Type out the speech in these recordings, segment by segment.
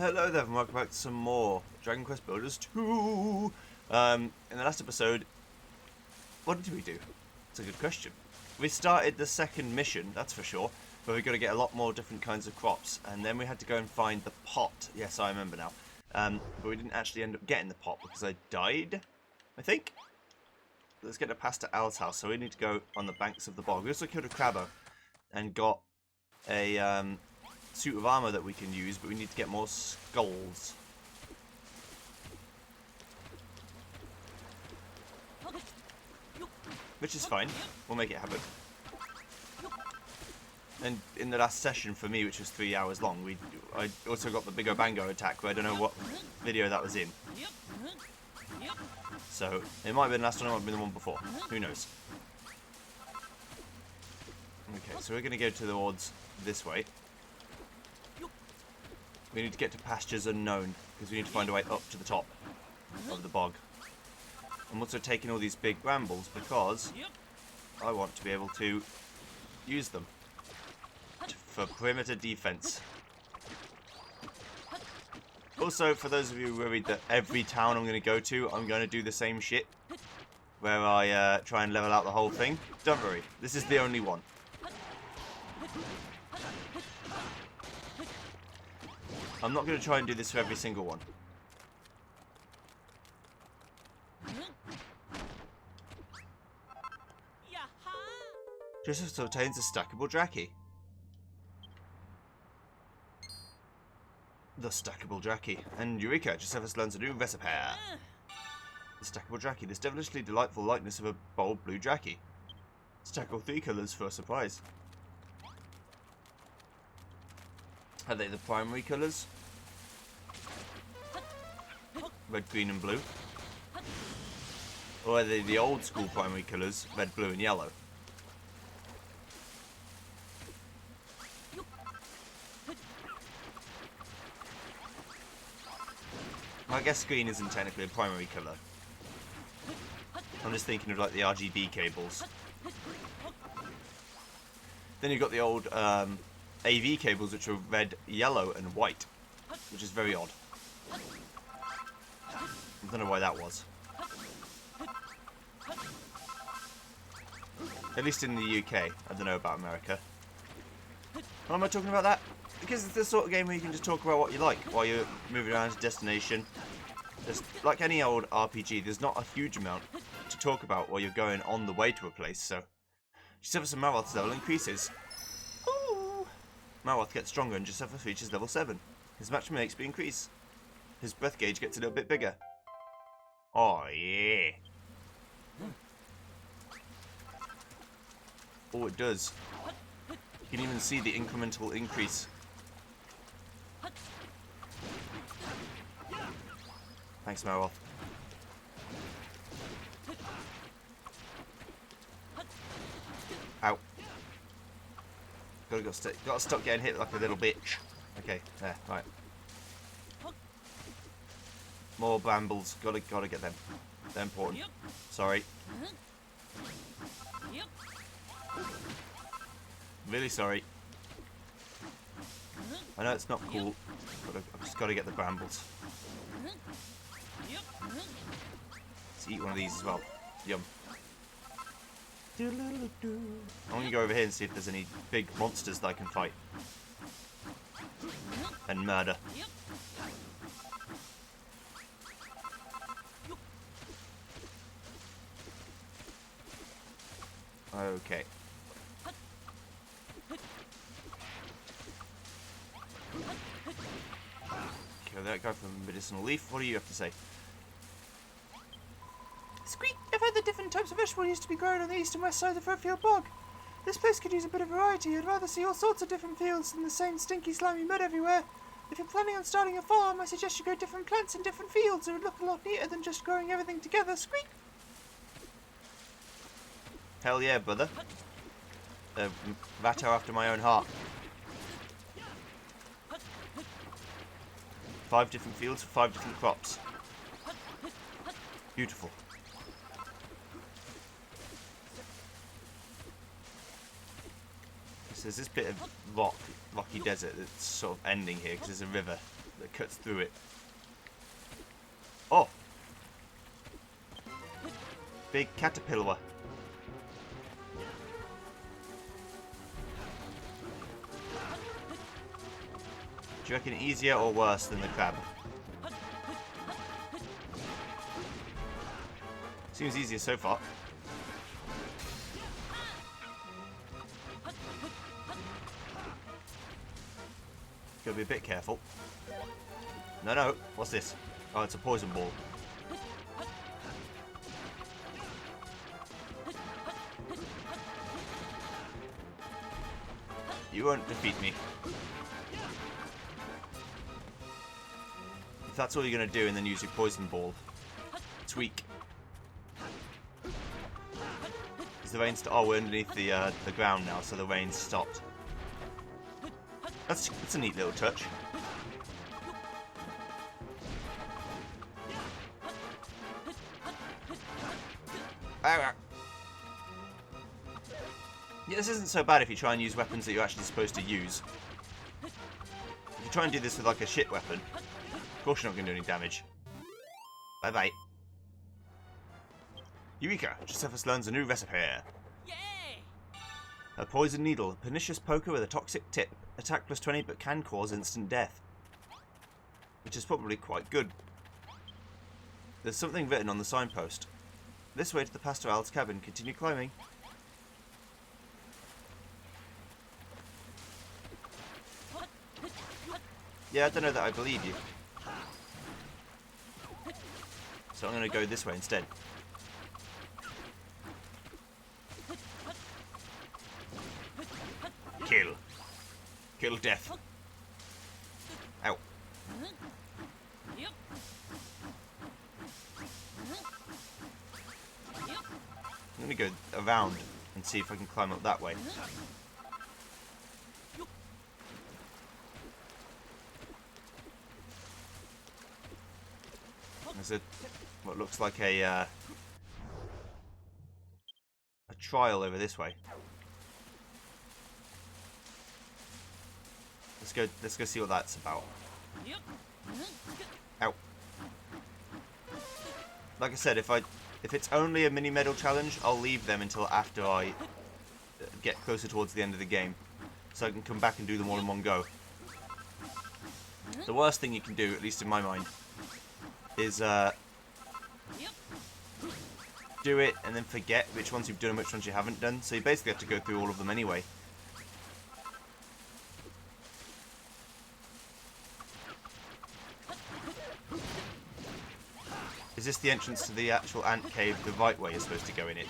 Hello there and welcome back to some more Dragon Quest Builders 2! In the last episode, what did we do? It's a good question. We started the second mission, that's for sure, but we got to get a lot more different kinds of crops, and then we had to go and find the pot. Yes, I remember now. But we didn't actually end up getting the pot because I died, I think? Let's get it past to Al's house, so we need to go on the banks of the bog. We also killed a crabber and got a suit of armor that we can use, but we need to get more skulls. Which is fine. We'll make it happen. And in the last session for me, which was 3 hours long, I also got the Bigger Bango attack, but I don't know what video that was in. So, it might have been the last one, it might have been the one before. Who knows? Okay, so we're going to go towards this way. We need to get to pastures unknown, because we need to find a way up to the top of the bog. I'm also taking all these big brambles because I want to be able to use them for perimeter defense. Also, for those of you worried that every town I'm going to go to, I'm going to do the same shit, where I try and level out the whole thing, don't worry, this is the only one. I'm not going to try and do this for every single one. Joseph obtains a stackable Draki. The stackable Draki. And Eureka, Josephus learns a new recipe. The stackable Draki. This devilishly delightful likeness of a bold blue Draki. Stackable 3 colours for a surprise. Are they the primary colours? Red, green and blue? Or are they the old school primary colours, red, blue and yellow? I guess green isn't technically a primary colour. I'm just thinking of like the RGB cables. Then you've got the old AV cables, which are red, yellow and white, which is very odd. I don't know why that was. At least in the UK. I don't know about America. Why am I talking about that? Because it's the sort of game where you can just talk about what you like while you're moving around to destination. Just like any old RPG, there's not a huge amount to talk about while you're going on the way to a place, so Josephus and Maroth's level increases. Ooh. Maroth gets stronger and Josephus reaches level 7. His match makes me increase. His breath gauge gets a little bit bigger. Oh yeah. Oh, it does. You can even see the incremental increase. Thanks, Maroth. Ow. Gotta stop getting hit like a little bitch. Okay, there, right. More brambles. Gotta get them. They're important. Sorry. Really sorry. I know it's not cool, but I've just gotta get the brambles. Let's eat one of these as well. Yum. I'm gonna go over here and see if there's any big monsters that I can fight. And murder. Okay. Kill that guy from Medicinal Leaf. What do you have to say? Squeak! I've heard that different types of vegetable used to be grown on the east and west side of the Froatfield Bog. This place could use a bit of variety. I'd rather see all sorts of different fields than the same stinky, slimy mud everywhere. If you're planning on starting a farm, I suggest you grow different plants in different fields. It would look a lot neater than just growing everything together. Squeak! Hell yeah, brother. Vato after my own heart. 5 different fields for 5 different crops. Beautiful. So there's this bit of rocky desert that's sort of ending here because there's a river that cuts through it. Oh! Big caterpillar. Do you reckon easier or worse than the crab? Seems easier so far. Gotta be a bit careful. No, no. What's this? Oh, it's a poison ball. You won't defeat me. If that's all you're gonna do and then use your poison ball, it's weak. Is the rain oh, we're underneath the ground now, so the rain's stopped. That's a neat little touch. Yeah, this isn't so bad if you try and use weapons that you're actually supposed to use. If you try and do this with like a shit weapon, of course you're not going to do any damage. Bye bye. Eureka! Josephus learns a new recipe. Yay! A poison needle, a pernicious poker with a toxic tip. Attack plus 20 but can cause instant death. Which is probably quite good. There's something written on the signpost. This way to the Pastoral's cabin. Continue climbing. Yeah, I don't know that I believe you. So I'm going to go this way instead. Kill. Kill death. Ow. I'm going to go around and see if I can climb up that way. There's what looks like a trial over this way. Let's go see what that's about. Ow. Like I said, if it's only a mini medal challenge, I'll leave them until after I get closer towards the end of the game, so I can come back and do them all in one go. The worst thing you can do, at least in my mind, is do it and then forget which ones you've done and which ones you haven't done. So you basically have to go through all of them anyway. Is this the entrance to the actual ant cave the right way you're supposed to go in it?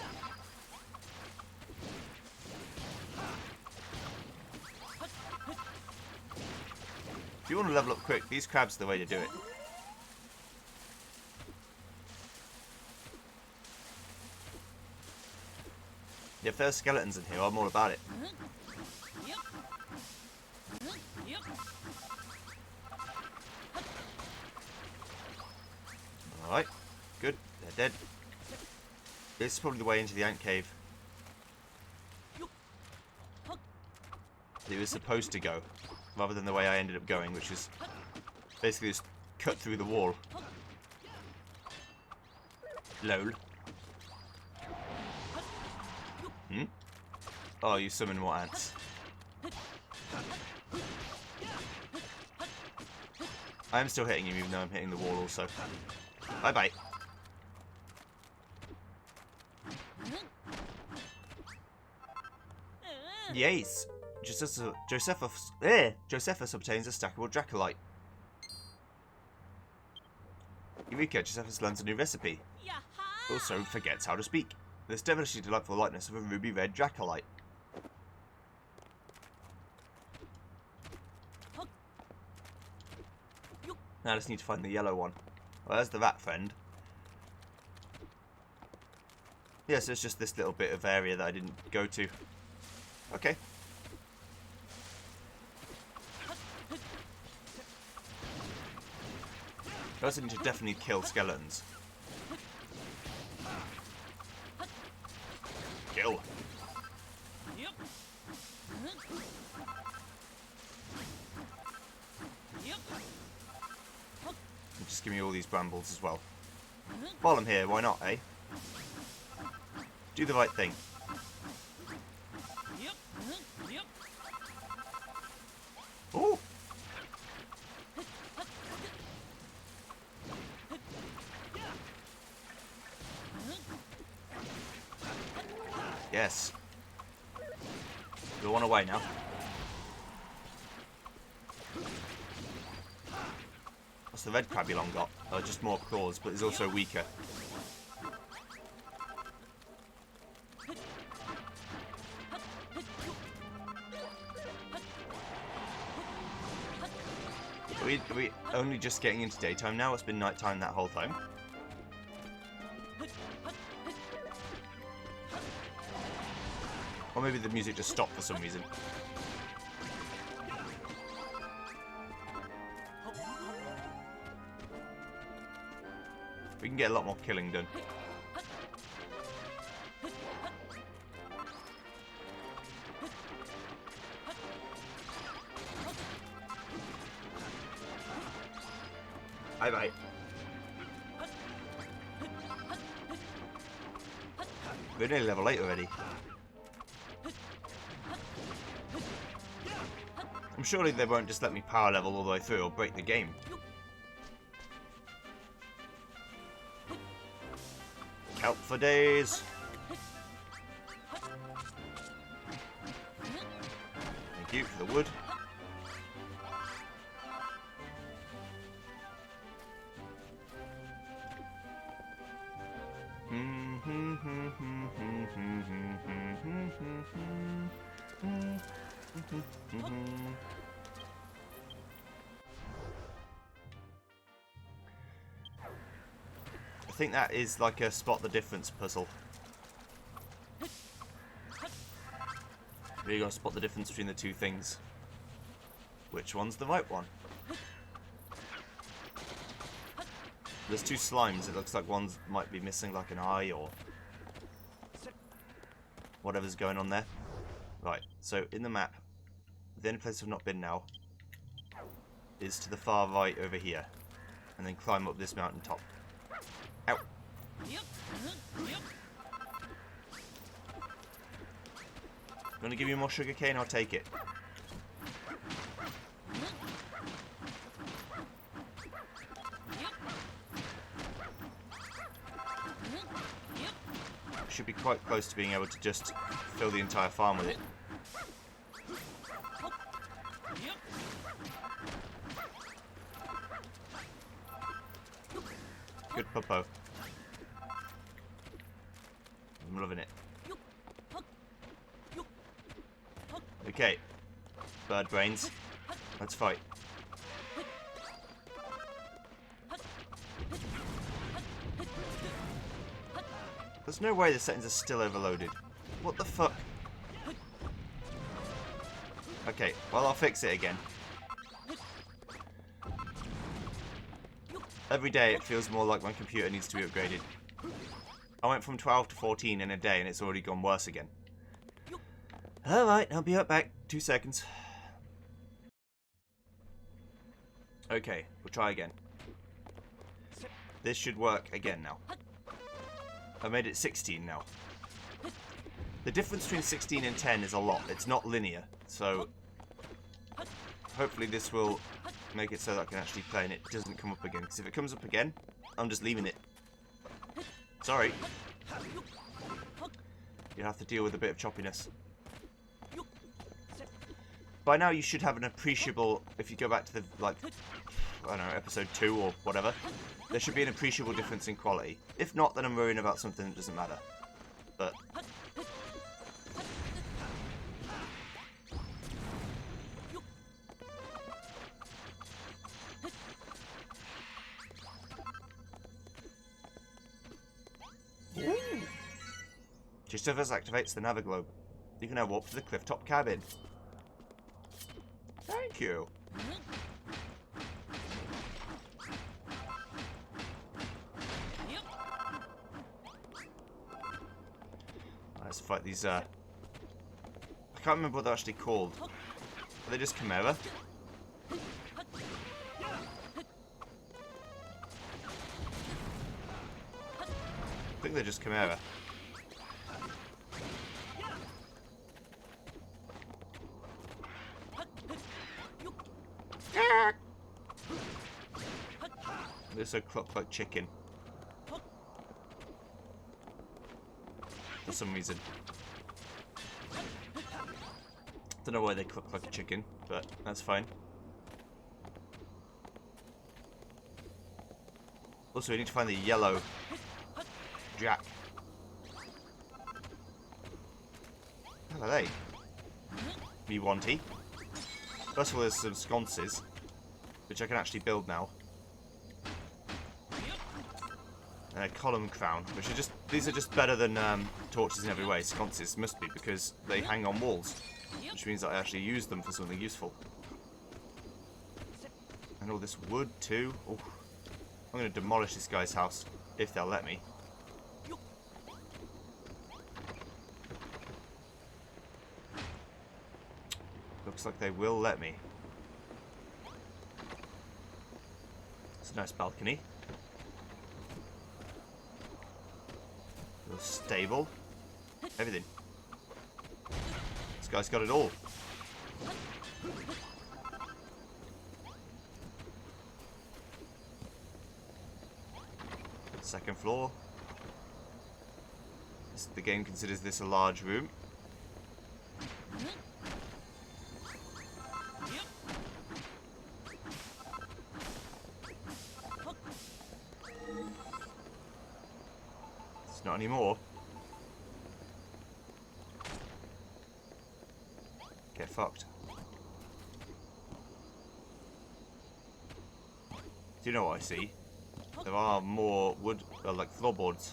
If you want to level up quick, these crabs are the way to do it. If there's skeletons in here, I'm all about it. Alright, good. They're dead. This is probably the way into the ant cave. It was supposed to go, rather than the way I ended up going, which is basically just cut through the wall. Lol. Hmm? Oh, you summon more ants. I am still hitting you, even though I'm hitting the wall also. Bye-bye. Yes! Josephus obtains a stackable Dracolite. Eureka! Josephus learns a new recipe. Also forgets how to speak. This devilishly delightful likeness of a ruby red Dracolite. Now I just need to find the yellow one. Well, there's the rat friend. Yeah, so it's just this little bit of area that I didn't go to. Okay. I also need to definitely kill skeletons. Kill. just give me all these brambles as well. While I'm here, why not, eh? Do the right thing. Oh! Yes. You're one away now. What's the red Crabulon got? Just more claws, but he's also weaker. Are we only just getting into daytime now? It's been nighttime that whole time. Or maybe the music just stopped for some reason. We can get a lot more killing done. Bye-bye. We're nearly level 8 already. I'm surely they won't just let me power level all the way through or break the game. Kelp for days. Thank you for the wood. I think that is like a spot the difference puzzle. You're gonna spot the difference between the two things. Which one's the right one? There's two slimes. It looks like one might be missing like an eye or whatever's going on there. Right, so in the map, the only place I've not been now is to the far right over here. And then climb up this mountain top. Ow. Gonna give you more sugarcane, I'll take it. Should be quite close to being able to just fill the entire farm with it. Good puppo. I'm loving it. Okay. Bird brains. Let's fight. There's no way the settings are still overloaded. What the fuck? Okay, well I'll fix it again. Every day it feels more like my computer needs to be upgraded. I went from 12 to 14 in a day and it's already gone worse again. Alright, I'll be right back. 2 seconds. Okay, we'll try again. This should work again now. I made it 16 now. The difference between 16 and 10 is a lot. It's not linear, so hopefully this will make it so that I can actually play and it doesn't come up again. Because if it comes up again, I'm just leaving it. Sorry. You have to deal with a bit of choppiness. By now you should have an appreciable, if you go back to the, like, I don't know, episode 2 or whatever, there should be an appreciable difference in quality. If not, then I'm worrying about something that doesn't matter. But Justifus activates the Naviglobe. You can now walk to the clifftop cabin. Thank you. Let's fight these, I can't remember what they're actually called. Are they just Chimera? I think they're just Chimera. They also cluck like chicken. For some reason. Don't know why they cluck like a chicken, but that's fine. Also, we need to find the yellow Jack. What are they? Me-wanty. First of all, there's some sconces, which I can actually build now. And a column crown, which are just, these are just better than torches in every way. Sconces must be, because they hang on walls, which means that I actually use them for something useful. And all this wood too. Oh, I'm going to demolish this guy's house, if they'll let me. Looks like they will let me. It's a nice balcony. A little stable. Everything. This guy's got it all. Second floor. The game considers this a large room. It's not anymore. Get fucked. Do you know what I see? There are more wood, like floorboards.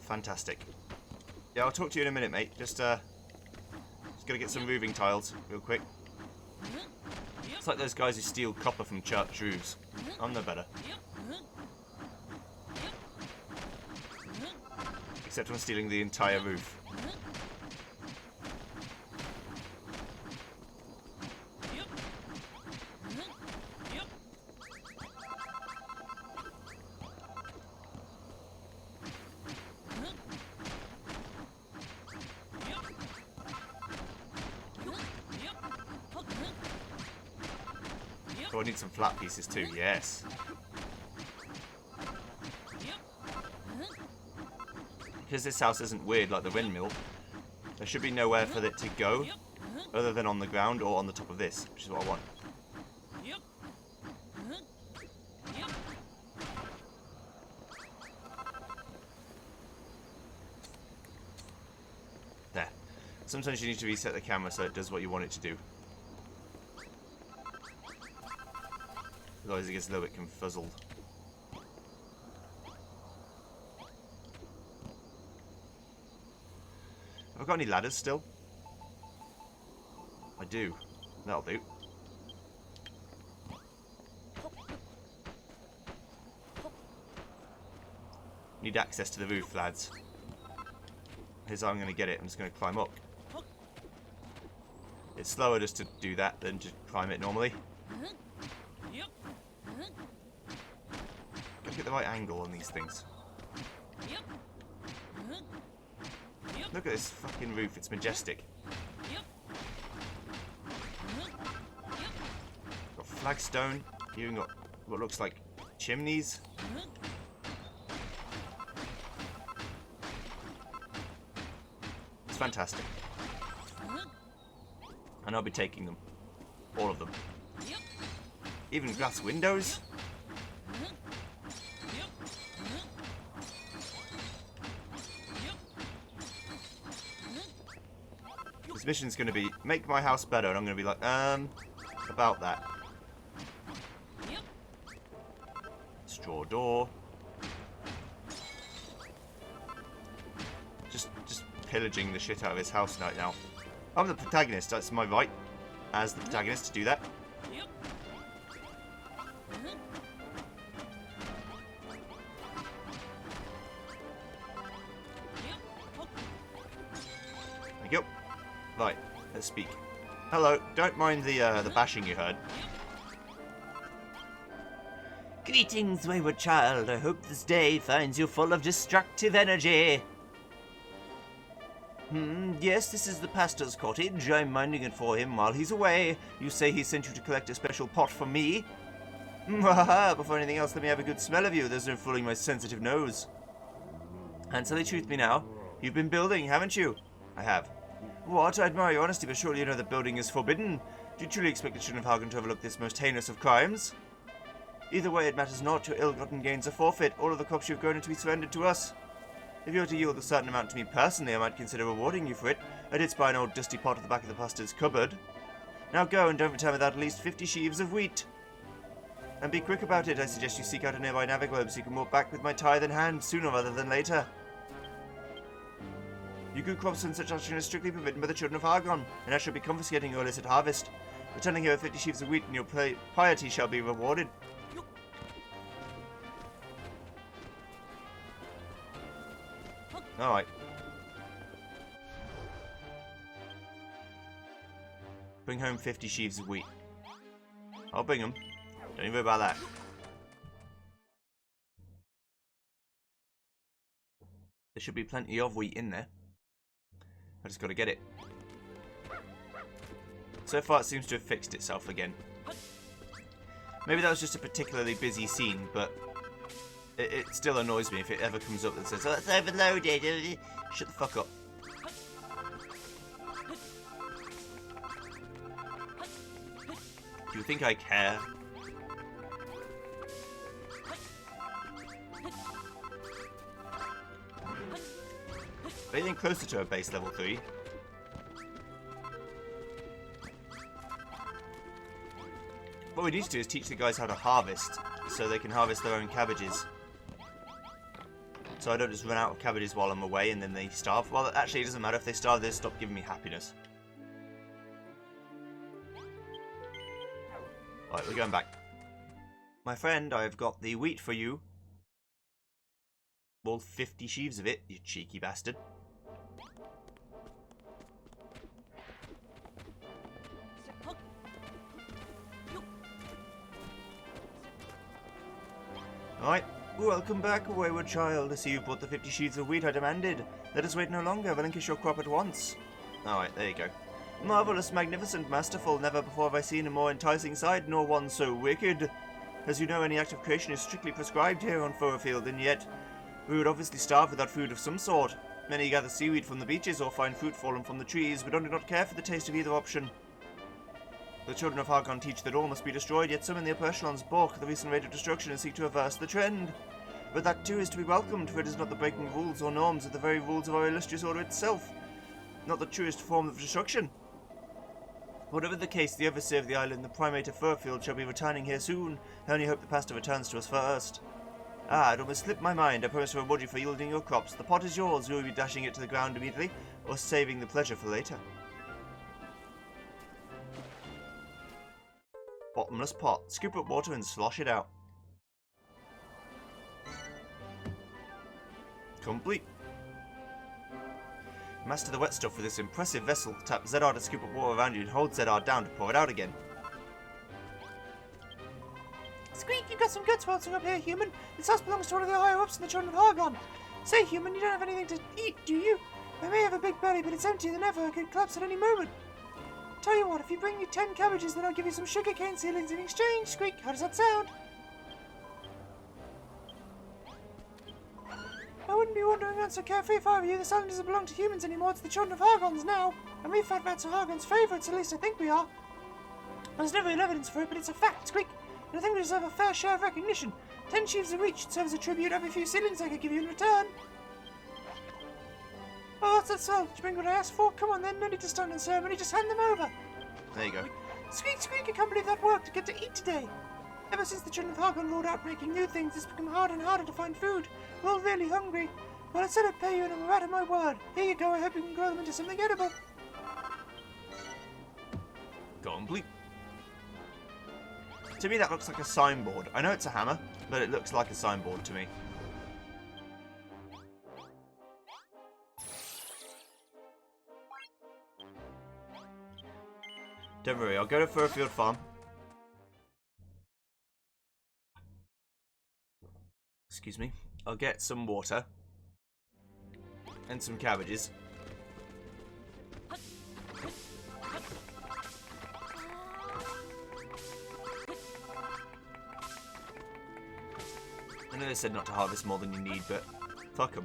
Fantastic. Yeah, I'll talk to you in a minute, mate. Just gonna get some roofing tiles real quick. It's like those guys who steal copper from church roofs. I'm no better. Except I'm stealing the entire roof. Oh, I need some flat pieces too, yes. Because this house isn't weird like the windmill, there should be nowhere for it to go other than on the ground or on the top of this, which is what I want. There. Sometimes you need to reset the camera so it does what you want it to do. Otherwise it gets a little bit confuzzled. Have I got any ladders still? I do. That'll do. Need access to the roof, lads. Here's how I'm going to get it. I'm just going to climb up. It's slower just to do that than to climb it normally. Gotta get the right angle on these things. Look at this fucking roof, it's majestic. Got flagstone, even got what looks like chimneys. It's fantastic. And I'll be taking them. All of them. Even glass windows. This mission's going to be, make my house better, and I'm going to be like, about that. Straw door. Just pillaging the shit out of his house right now. I'm the protagonist, that's my right, as the protagonist, to do that. Right, let's speak. Hello, don't mind the bashing you heard. Greetings, wayward child. I hope this day finds you full of destructive energy. Yes, this is the pastor's cottage. I'm minding it for him while he's away. You say he sent you to collect a special pot for me? Before anything else, let me have a good smell of you. There's no fooling my sensitive nose. Answer the truth me now. You've been building, haven't you? I have. What? I admire your honesty, but surely you know that building is forbidden. Do you truly expect the children of Hagen to overlook this most heinous of crimes? Either way, it matters not. Your ill-gotten gains are forfeit. All of the crops you've grown are to be surrendered to us. If you were to yield a certain amount to me personally, I might consider rewarding you for it. I did spy an old dusty pot at the back of the pastor's cupboard. Now go, and don't return without at least 50 sheaves of wheat. And be quick about it. I suggest you seek out a nearby Naviglobe so you can walk back with my tithe in hand sooner rather than later. You grew crops and such action is strictly forbidden by the children of Argon, and I shall be confiscating your illicit harvest. Returning here with 50 sheaves of wheat, and your piety shall be rewarded. Alright. Bring home 50 sheaves of wheat. I'll bring them. Don't even worry about that. There should be plenty of wheat in there. I just gotta get it. So far it seems to have fixed itself again. Maybe that was just a particularly busy scene, but it still annoys me if it ever comes up that says, oh, it's overloaded. Shut the fuck up. Do you think I care? Anything closer to a base level 3? What we need to do is teach the guys how to harvest, so they can harvest their own cabbages. So I don't just run out of cabbages while I'm away and then they starve. Well, actually, it doesn't matter. If they starve, they stop giving me happiness. Right, we're going back. My friend, I've got the wheat for you. All 50 sheaves of it, you cheeky bastard. Alright, welcome back, wayward child. I see you brought the 50 sheaves of wheat I demanded. Let us wait no longer, relinquish your crop at once. Alright, there you go. Marvellous, magnificent, masterful, never before have I seen a more enticing sight, nor one so wicked. As you know, any act of creation is strictly prescribed here on Furfield, and yet we would obviously starve without food of some sort. Many gather seaweed from the beaches or find fruit fallen from the trees, but do not care for the taste of either option. The children of Hargon teach that all must be destroyed, yet some in the upper echelons balk the recent rate of destruction and seek to reverse the trend. But that too is to be welcomed, for it is not the breaking of rules or norms, but the very rules of our illustrious order itself, not the truest form of destruction. Whatever the case, the overseer of the island, the primate of Furfield, shall be returning here soon. I only hope the pastor returns to us first. Ah, it almost slipped my mind. I promise to reward you for yielding your crops. The pot is yours. Will you be dashing it to the ground immediately, or saving the pleasure for later? Bottomless pot. Scoop up water and slosh it out. Complete. Master the wet stuff with this impressive vessel. Tap ZR to scoop up water around you and hold ZR down to pour it out again. Squeak, you got some good sweltering up here, human. This house belongs to one of the higher-ups in the Children of Hargon. Say, human, you don't have anything to eat, do you? I may have a big belly, but it's emptier than ever. I could collapse at any moment. Tell you what, if you bring me 10 cabbages, then I'll give you some sugarcane seedlings in exchange. Squeak, how does that sound? I wouldn't be wandering around so carefree if I were you. This island doesn't belong to humans anymore. It's the Children of Hargon's now. And we fat rats are Hargon's favourites, at least I think we are. There's no real evidence for it, but it's a fact, Squeak. And I think we deserve a fair share of recognition. 10 sheaves of wheat should serve as a tribute every few seedlings I could give you in return. Oh, that's all. Did you bring what I asked for? Come on then, no need to stand in ceremony, just hand them over. There you go. Squeak, squeak, I can't believe that worked to get to eat today. Ever since the Children of Hargon rolled out making new things, it's become harder and harder to find food. We're all really hungry. Well, I said I'd pay you and I'm out of my word. Here you go, I hope you can grow them into something edible. Complete. To me that looks like a signboard. I know it's a hammer, but it looks like a signboard to me. Don't worry, I'll go to Furfield Farm. Excuse me. I'll get some water. And some cabbages. I know they said not to harvest more than you need, but fuck them.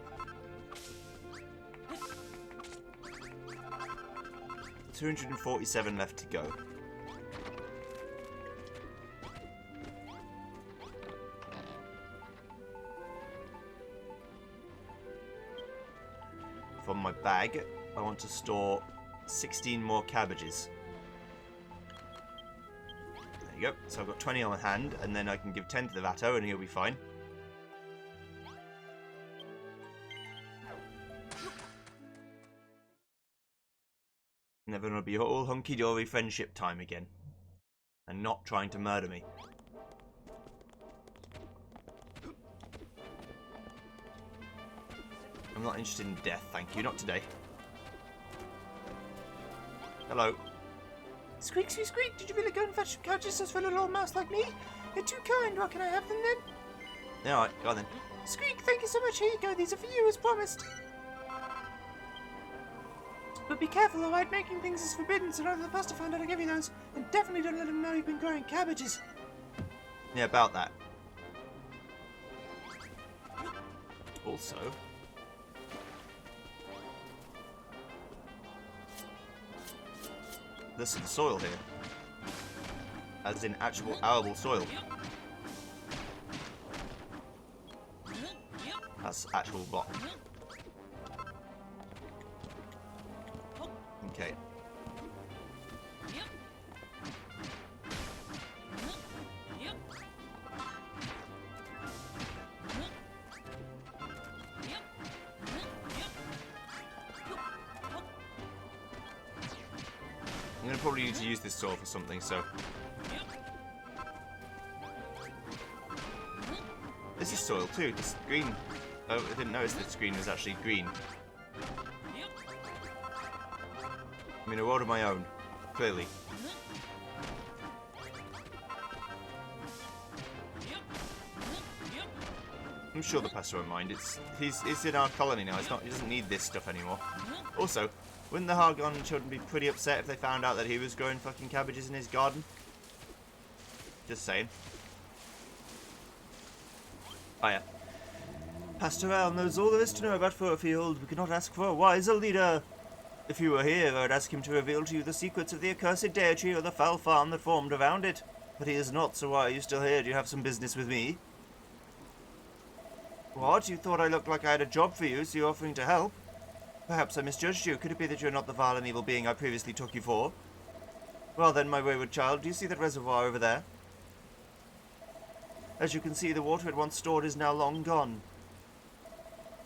247 left to go. From my bag, I want to store 16 more cabbages. There you go. So I've got 20 on hand, and then I can give 10 to the Vato, and he'll be fine. Never gonna be all hunky-dory friendship time again. And not trying to murder me. I'm not interested in death, thank you. Not today. Hello. Squeak, squeak, squeak. Did you really go and fetch some couches just for a little old mouse like me? You're too kind. What can I have them then? Yeah, alright, go on then. Squeak, thank you so much. Here you go. These are for you, as promised. But be careful, alright? Making things is forbidden, so don't let the pastor find out I give you those. And definitely don't let him know you've been growing cabbages. Yeah, about that. Also... there's some soil here. As in actual arable soil. That's actual rock. Okay. I'm going to probably need to use this soil for something, so... this is soil too, this green... oh, I didn't notice that screen was actually green. I'm in a world of my own, clearly. I'm sure the pastor won't mind. He's in our colony now. He doesn't need this stuff anymore. Also, wouldn't the Hargon children be pretty upset if they found out that he was growing fucking cabbages in his garden? Just saying. Oh yeah. Pastor Al knows all there is to know about Furfield. We cannot ask for a wiser leader. If he were here, I would ask him to reveal to you the secrets of the accursed deity or the foul farm that formed around it. But he is not, so why are you still here? Do you have some business with me? What? You thought I looked like I had a job for you, so you're offering to help? Perhaps I misjudged you. Could it be that you're not the vile and evil being I previously took you for? Well then, my wayward child, do you see that reservoir over there? As you can see, the water it once stored is now long gone.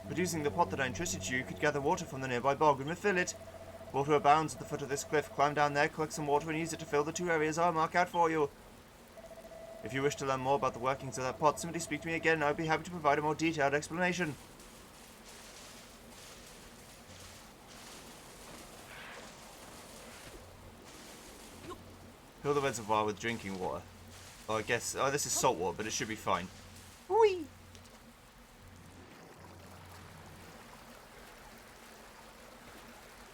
But using the pot that I entrusted you could gather water from the nearby bog and refill it. Water abounds at the foot of this cliff. Climb down there, collect some water, and use it to fill the 2 areas I'll mark out for you. If you wish to learn more about the workings of that pot, simply speak to me again, and I'd be happy to provide a more detailed explanation. Fill the reservoir with drinking water. Oh, I guess... oh, this is salt water, but it should be fine. Whee!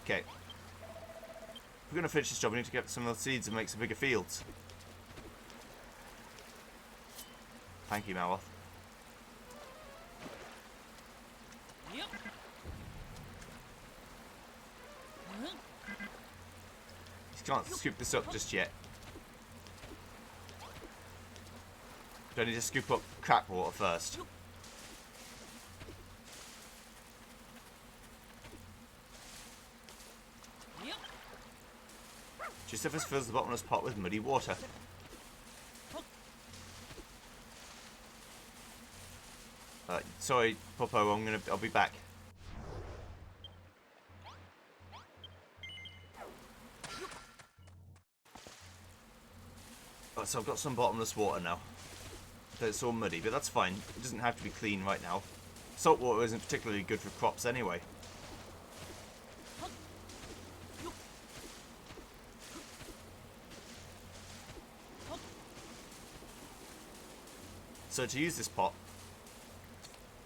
Okay. If we're going to finish this job, we need to get some of the seeds and make some bigger fields. Thank you, Malroth. You can't scoop this up just yet. Do I need to scoop up crap water first? Josephus fills the bottomless pot with muddy water. Sorry, Popo, I'll be back. Oh, so I've got some bottomless water now. It's all muddy, but that's fine. It doesn't have to be clean right now. Salt water isn't particularly good for crops anyway. So to use this pot,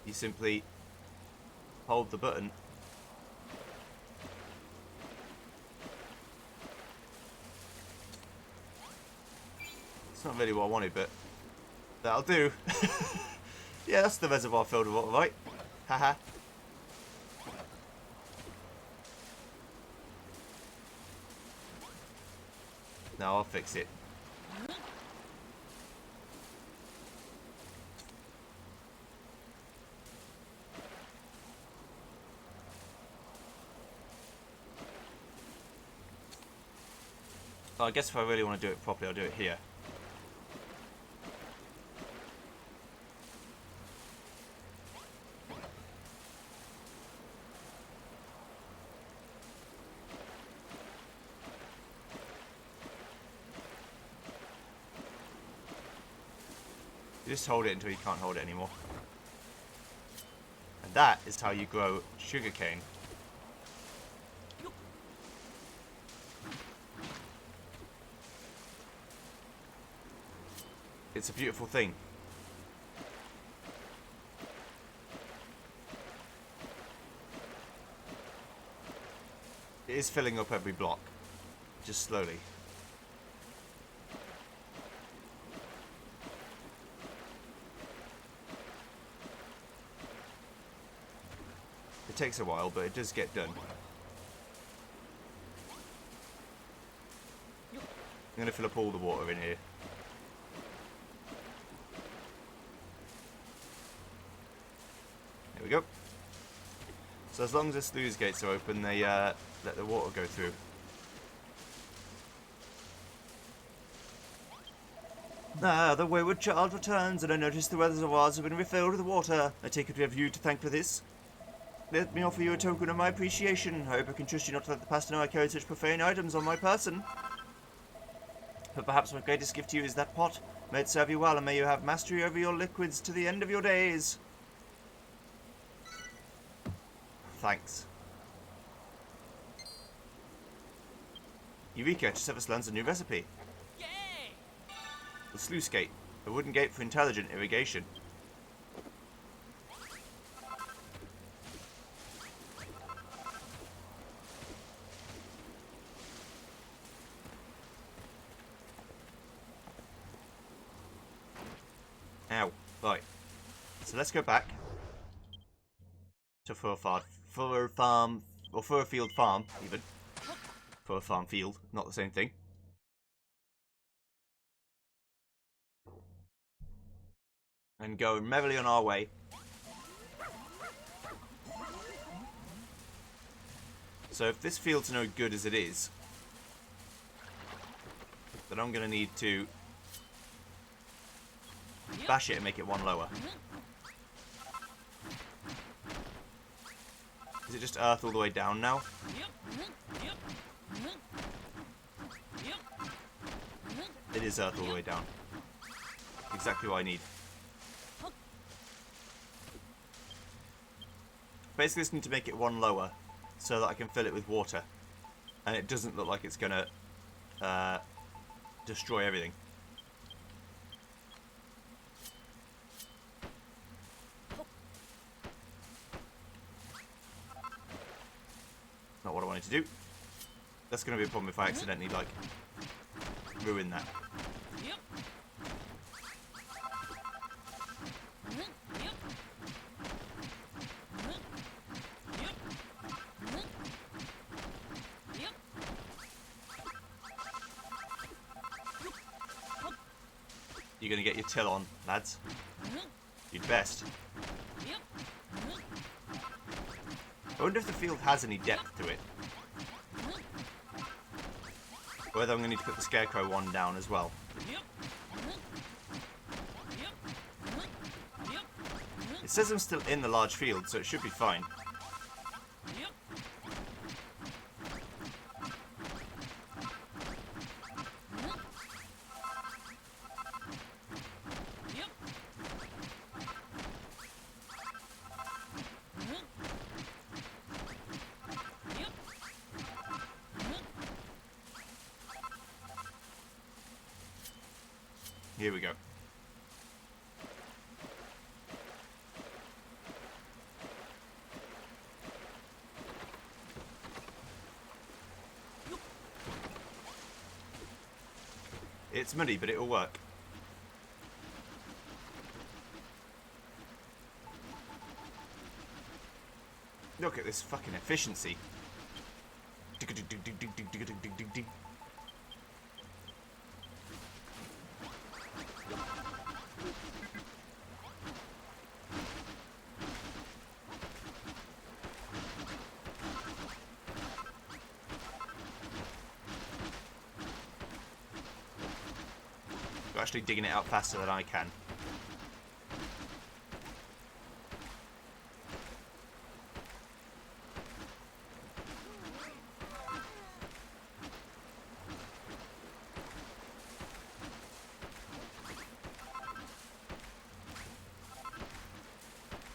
you simply hold the button. It's not really what I wanted, but that'll do. Yeah, that's the reservoir filled with water, right? Haha. Now I'll fix it. Well, I guess if I really want to do it properly, I'll do it here. You just hold it until you can't hold it anymore. And that is how you grow sugarcane. It's a beautiful thing. It is filling up every block, just slowly. It takes a while, but it does get done. I'm going to fill up all the water in here. There we go. So as long as the sluice gates are open, they let the water go through. Ah, the wayward child returns, and I notice the reservoirs have been refilled with water. I take it we have you to thank for this. Let me offer you a token of my appreciation. I hope I can trust you not to let the pastor know I carried such profane items on my person. But perhaps my greatest gift to you is that pot. May it serve you well, and may you have mastery over your liquids to the end of your days. Thanks. Eureka! Josephus learns a new recipe. Yay! The sluice gate. A wooden gate for intelligent irrigation. Ow. Right. So let's go back to Furfield Farm, even. Fur Farm Field, not the same thing. And go merrily on our way. So if this field's no good as it is, then I'm going to need to bash it and make it one lower. Is it just earth all the way down now? It is earth all the way down. Exactly what I need. Basically just need to make it one lower so that I can fill it with water. And it doesn't look like it's going to destroy everything. Not what I wanted to do. That's going to be a problem if I accidentally, like, ruin that. You're going to get your till on, lads. You'd best. I wonder if the field has any depth to it. Whether I'm going to need to put the scarecrow one down as well. It says I'm still in the large field, so it should be fine. Here we go. It's muddy, but it'll work. Look at this fucking efficiency. You're actually digging it out faster than I can.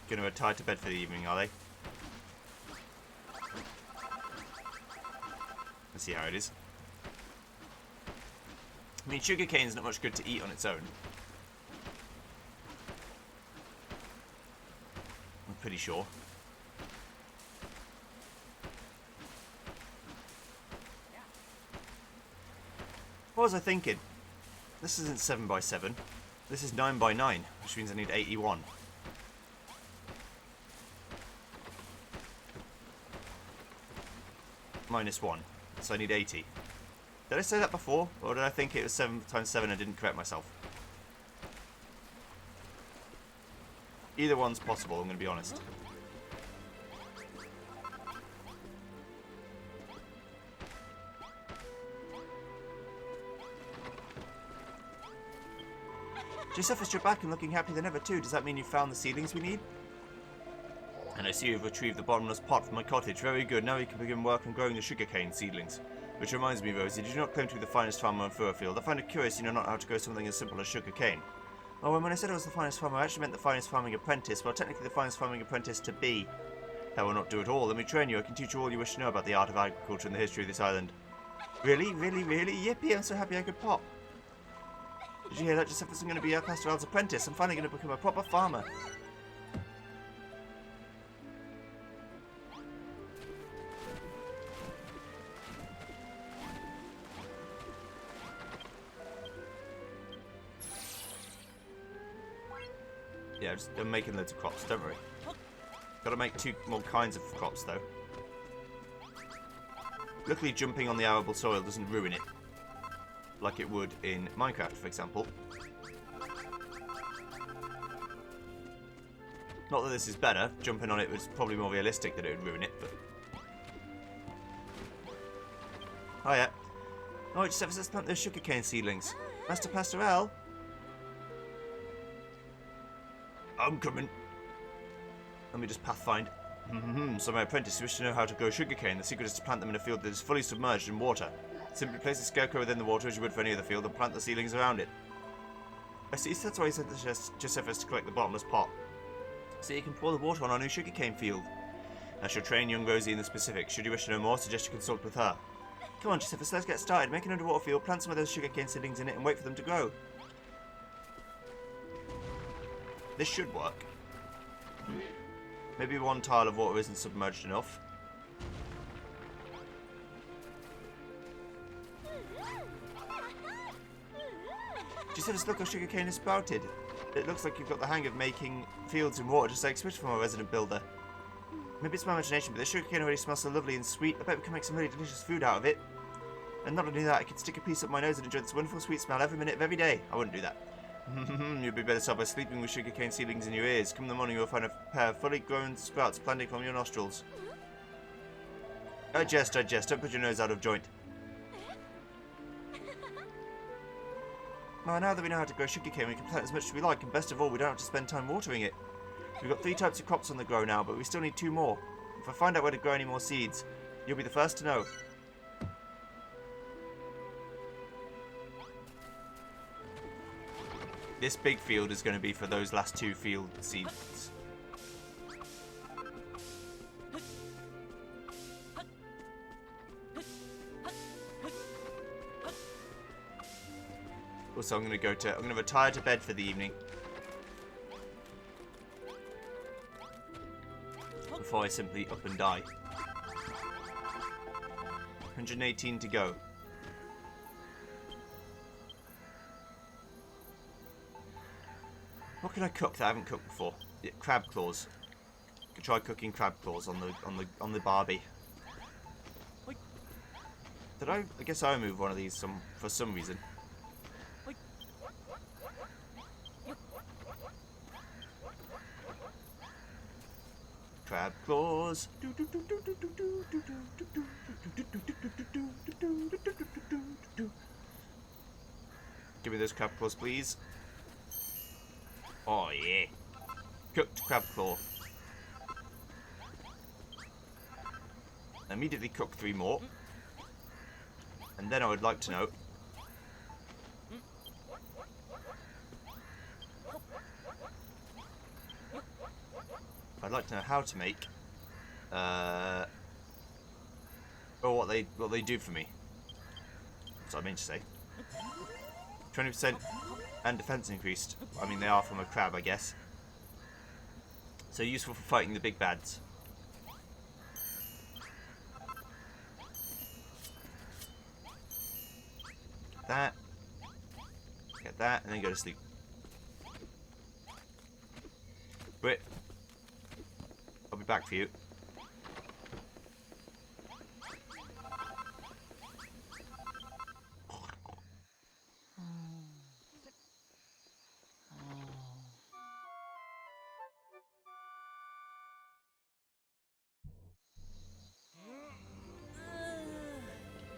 Gonna retire to bed for the evening, are they? Let's see how it is. I mean, sugarcane's not much good to eat on its own. I'm pretty sure. What was I thinking? This isn't 7x7. This is 9x9, which means I need 81. Minus 1, so I need 80. Did I say that before, or did I think it was 7 times 7 and didn't correct myself? Either one's possible, I'm going to be honest. Josephus, you're back and looking happier than ever too. Does that mean you found the seedlings we need? And I see you've retrieved the bottomless pot from my cottage. Very good. Now we can begin work on growing the sugarcane seedlings. Which reminds me, Rosie, did you not claim to be the finest farmer on Furfield? I find it curious you know not how to grow something as simple as sugarcane. Oh, when I said I was the finest farmer, I actually meant the finest farming apprentice. Well, technically the finest farming apprentice to be. That will not do at all. Let me train you. I can teach you all you wish to know about the art of agriculture and the history of this island. Really? Really? Really? Yippee, I'm so happy I could pop. Did you hear that, Josephus? I'm going to be Pastoral's apprentice. I'm finally going to become a proper farmer. Yeah, I'm making loads of crops, don't worry. Gotta make 2 more kinds of crops, though. Luckily, jumping on the arable soil doesn't ruin it. Like it would in Minecraft, for example. Not that this is better. Jumping on it was probably more realistic that it would ruin it, but... Oh, yeah. Oh, just let's plant those sugarcane seedlings. Master Pastoral? I'm coming. Let me just pathfind. So my apprentice wishes to know how to grow sugarcane. The secret is to plant them in a field that is fully submerged in water. Simply place a scarecrow within the water as you would for any other field and plant the seedlings around it. I see, so that's why he sent Josephus to collect the bottomless pot. So you can pour the water on our new sugarcane field. I shall train young Rosie in the specifics. Should you wish to know more, suggest you consult with her. Come on, Josephus, let's get started. Make an underwater field, plant some of those sugarcane seedlings in it and wait for them to grow. This should work. Maybe 1 tile of water isn't submerged enough. Josephus, look how sugarcane is sprouted. It looks like you've got the hang of making fields in water, just like Switch from our resident builder. Maybe it's my imagination, but the sugarcane already smells so lovely and sweet. I bet we can make some really delicious food out of it. And not only that, I could stick a piece up my nose and enjoy this wonderful sweet smell every minute of every day. I wouldn't do that. You'd be better off by sleeping with sugarcane seedlings in your ears. Come in the morning, you'll find a pair of fully grown sprouts planting from your nostrils. I jest. Don't put your nose out of joint. Now that we know how to grow sugarcane, we can plant as much as we like, and best of all, we don't have to spend time watering it. We've got 3 types of crops on the grow now, but we still need 2 more. If I find out where to grow any more seeds, you'll be the first to know. This big field is going to be for those last 2 field seeds. Also, I'm going to retire to bed for the evening. Before I simply up and die. 118 to go. What can I cook that I haven't cooked before? Yeah, crab claws. Could try cooking crab claws on the Barbie. Did I? I guess I removed one of these for some reason. Crab claws. Give me those crab claws, please. Oh yeah. Cooked crab claw. Immediately cook 3 more. And then I would like to know. I'd like to know how to make or what they do for me. That's what I meant to say. 20% and defense increased. I mean, they are from a crab, I guess. So useful for fighting the big bads. Get that, and then go to sleep. Brit, I'll be back for you.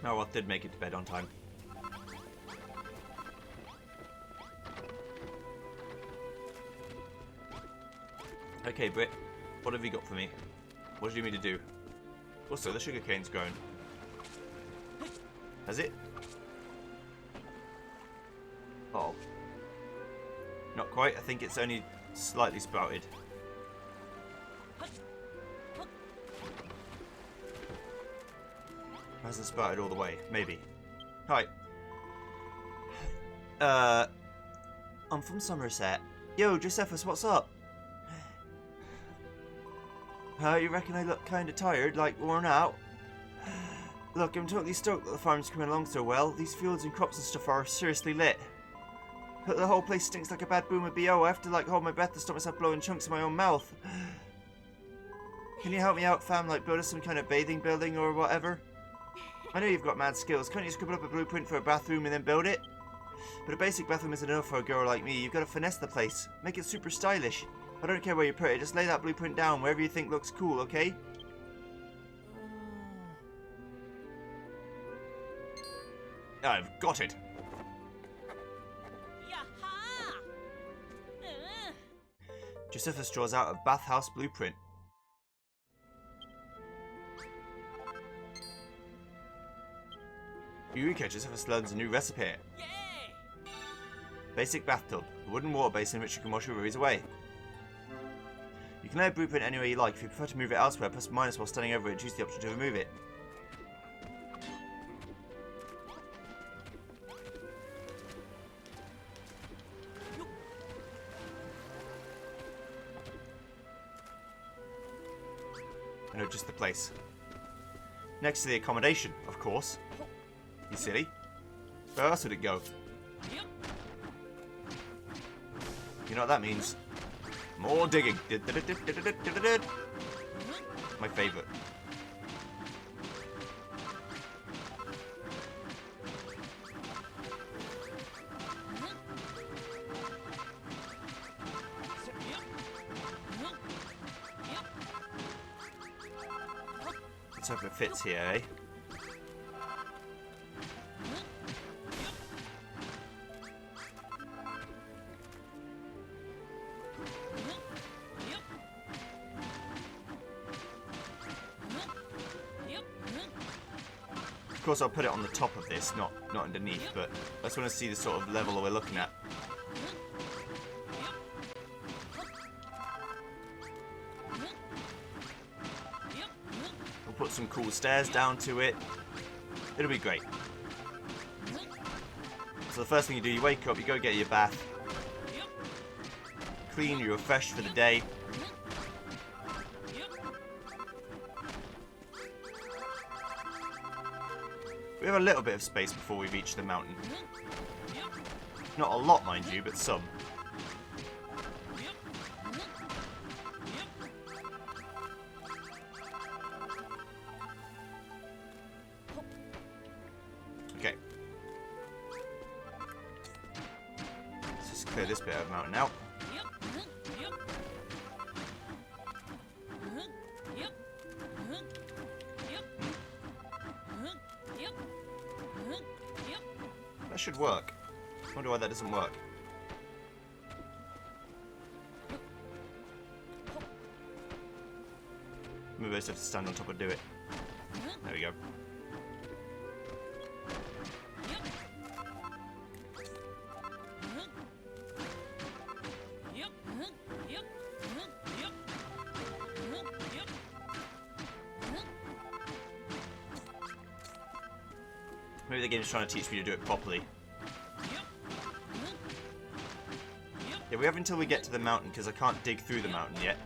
Oh well, did make it to bed on time. Okay, Brit, what have you got for me? What do you need me to do? Also, the sugar cane's grown. Has it? Oh. Not quite, I think it's only slightly sprouted. Hasn't sprouted all the way, maybe. Hi. I'm from Somerset. Yo, Josephus, what's up? You reckon I look kinda tired, like worn out? Look, I'm totally stoked that the farm's coming along so well. These fields and crops and stuff are seriously lit. But the whole place stinks like a bad boomer BO. I have to like hold my breath to stop myself blowing chunks in my own mouth. Can you help me out, fam? Like build us some kind of bathing building or whatever? I know you've got mad skills. Can't you scribble up a blueprint for a bathroom and then build it? But a basic bathroom isn't enough for a girl like me. You've got to finesse the place. Make it super stylish. I don't care where you put it. Just lay that blueprint down wherever you think looks cool, okay? I've got it. Josephus draws out a bathhouse blueprint. Eureka! Josephus learns a new recipe. Yay! Basic bathtub. A wooden water basin in which you can wash your worries away. You can lay a blueprint anywhere you like. If you prefer to move it elsewhere, press minus while standing over it and choose the option to remove it. I know just the place. Next to the accommodation, of course. You silly. Where else would it go? You know what that means? More digging. My favourite. Let's hope it fits here, eh? Of course, I'll put it on the top of this, not underneath, but I just want to see the sort of level we're looking at. We'll put some cool stairs down to it. It'll be great. So the first thing you do, you wake up, you go get your bath. Clean, you're refreshed for the day. We have a little bit of space before we reach the mountain. Not a lot, mind you, but some. clear this bit of mountain out. That should work. I wonder why that doesn't work. Maybe I just have to stand on top and do it. There we go. Maybe the game's trying to teach me to do it properly. Yeah, we have until we get to the mountain because I can't dig through the mountain yet.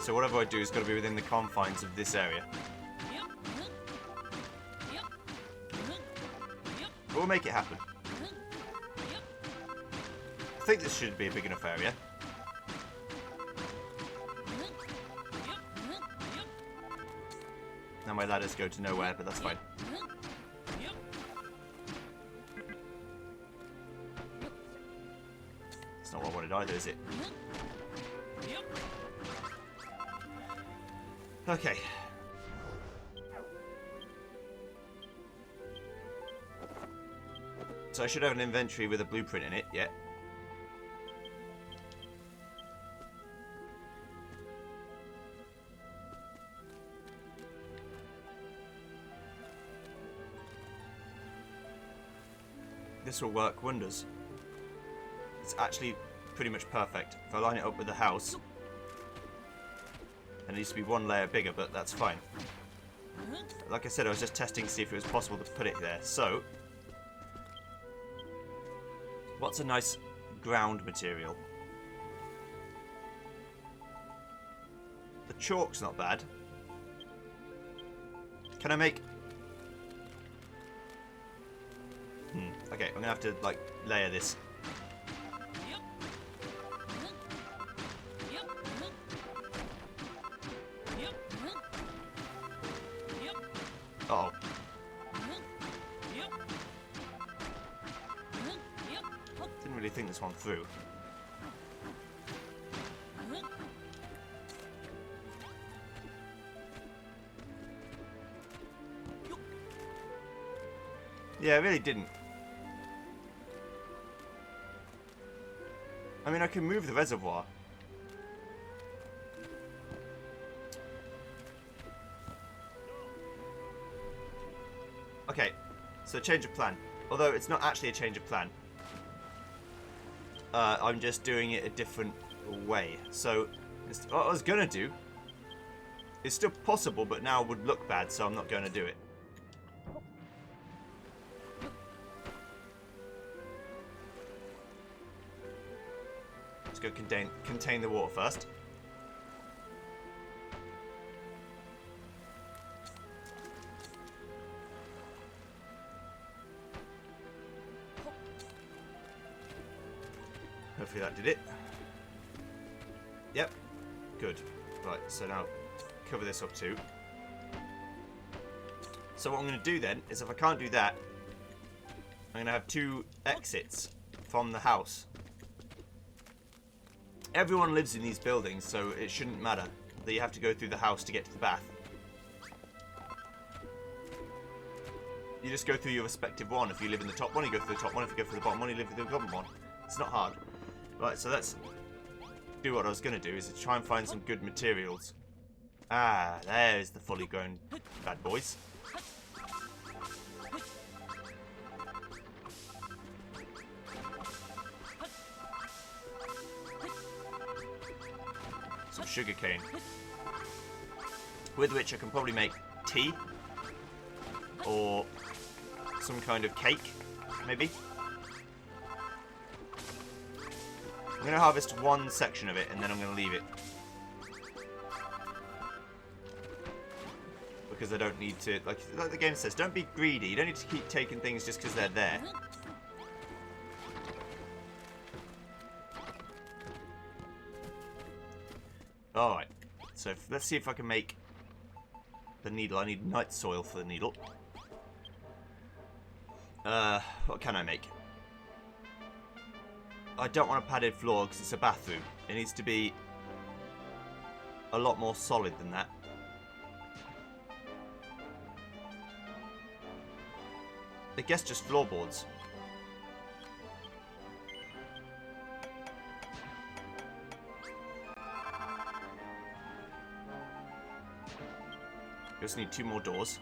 So whatever I do has got to be within the confines of this area. But we'll make it happen. I think this should be a big enough area. Now my ladders go to nowhere, but that's fine. It's not what I wanted either, is it? Okay. So I should have an inventory with a blueprint in it, yeah. This will work wonders. It's actually pretty much perfect. If I line it up with the house, it needs to be one layer bigger, but that's fine. Like I said, I was just testing to see if it was possible to put it there. So, what's a nice ground material? The chalk's not bad. Can I make... Okay, I'm gonna have to, like, layer this. Uh-oh. Didn't really think this one through. Yeah, I really didn't. I mean, I can move the reservoir. Okay, so change of plan. Although it's not actually a change of plan. I'm just doing it a different way. So, what I was going to do is still possible, but now would look bad, so I'm not going to do it. Let's go contain the water first. Hopefully that did it. Yep. Good. Right, so now cover this up too. So what I'm going to do then is if I can't do that, I'm going to have two exits from the house. Everyone lives in these buildings, so it shouldn't matter that you have to go through the house to get to the bath. You just go through your respective one. If you live in the top one, you go through the top one. If you go through the bottom one, you live in the bottom one. It's not hard. Right, so let's do what I was going to do, is to try and find some good materials. Ah, there's the fully grown bad boys. Some sugarcane, with which I can probably make tea or some kind of cake, maybe. I'm going to harvest one section of it and then I'm going to leave it. Because I don't need to, like the game says, don't be greedy. You don't need to keep taking things just because they're there. Alright, so let's see if I can make the needle. I need night soil for the needle. What can I make? I don't want a padded floor because it's a bathroom. It needs to be a lot more solid than that. I guess just floorboards. Just need 2 more doors.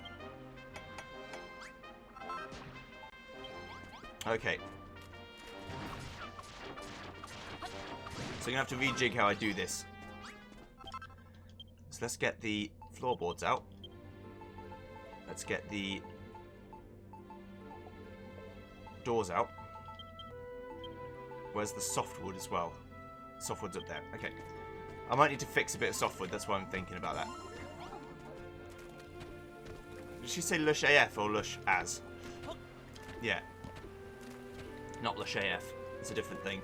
Okay. So I'm going to have to rejig how I do this. So let's get the floorboards out. Let's get the doors out. Where's the softwood as well? Softwood's up there. Okay. I might need to fix a bit of softwood. That's why I'm thinking about that. Did she say lush AF or lush as? Yeah. Not lush AF. It's a different thing.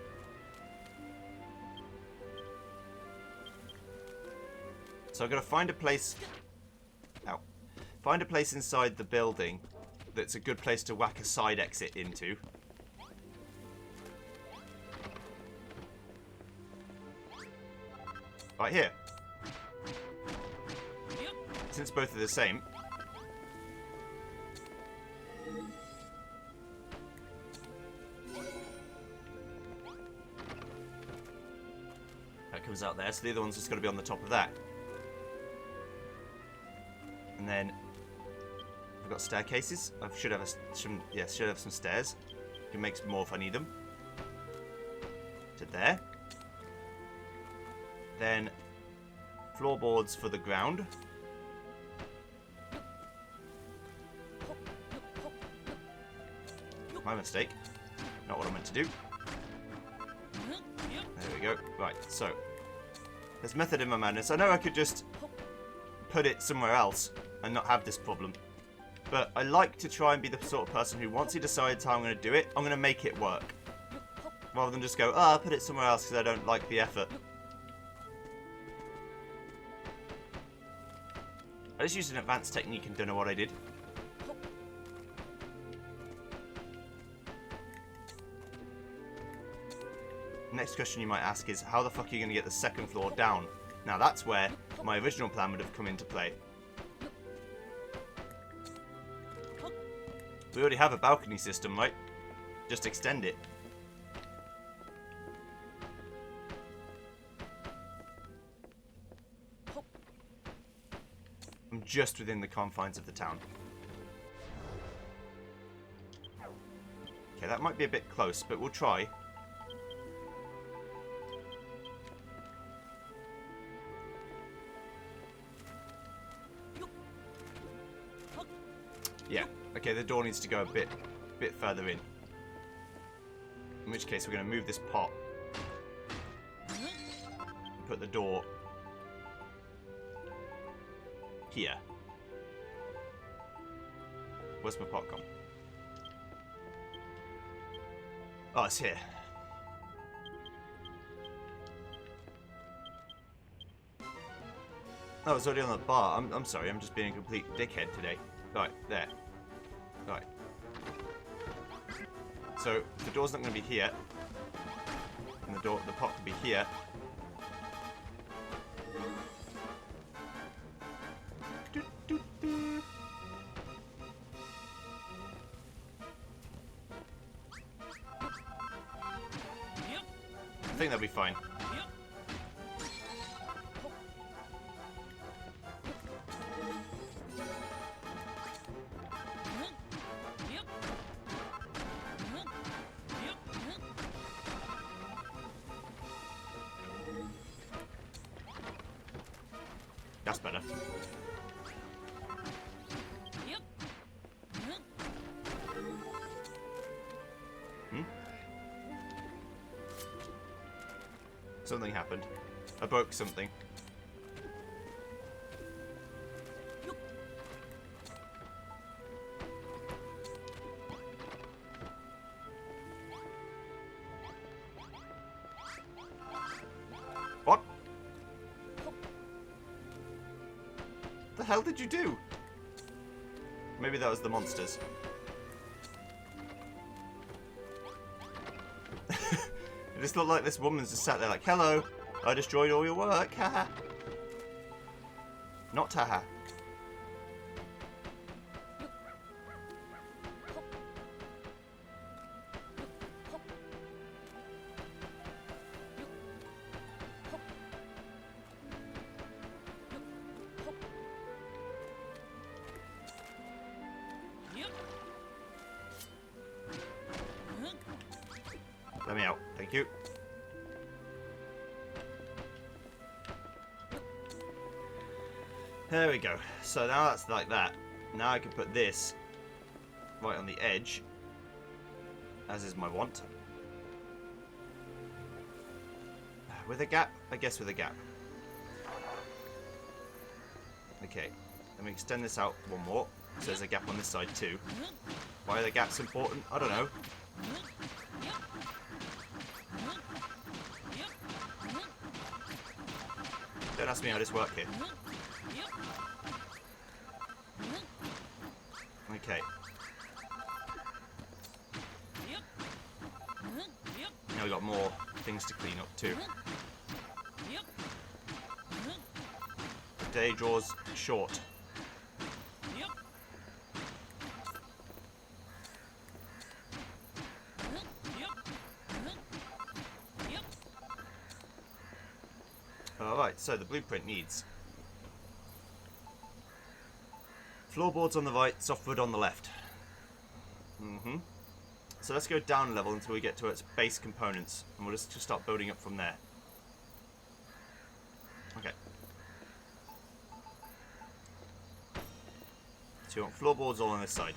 So I've got to find a place... Ow. Find a place inside the building that's a good place to whack a side exit into. Right here. Since both are the same. That comes out there, so the other one's just got to be on the top of that. And then I've got staircases. I should have some stairs. Can make some more if I need them. To there. Then floorboards for the ground. My mistake. Not what I meant to do. There we go. Right, so there's method in my madness. I know I could just put it somewhere else and not have this problem. But I like to try and be the sort of person who, once he decides how I'm going to do it, I'm going to make it work. Rather than just go, oh, I'll put it somewhere else because I don't like the effort. I just used an advanced technique and don't know what I did. Next question you might ask is, how the fuck are you going to get the second floor down? Now that's where my original plan would have come into play. We already have a balcony system, right? Just extend it. I'm just within the confines of the town. Okay, that might be a bit close, but we'll try. Yeah, okay, the door needs to go a bit further in. In which case we're going to move this pot. Put the door here. Where's my pot gone? Oh, it's here. Oh, it's already on the bar. I'm sorry, I'm just being a complete dickhead today. Right, there. Right. So, the door's not going to be here. And the pot can be here. I think that'll be fine. That's better. Something happened. I broke something. What? The hell did you do? Maybe that was the monsters. It just looked like this woman's just sat there like, hello, I destroyed all your work, haha. Not haha. Let me out. Thank you. There we go. So now that's like that. Now I can put this right on the edge, as is my want. With a gap? I guess with a gap. Okay. Let me extend this out one more. So there's a gap on this side too. Why are the gaps important? I don't know. Don't ask me how this works here. Okay. Now we've got more things to clean up too. The day draws short. Alright, so the blueprint needs floorboards on the right, softwood on the left. So let's go down a level until we get to its base components, and we'll just start building up from there. Okay. So you want floorboards all on this side.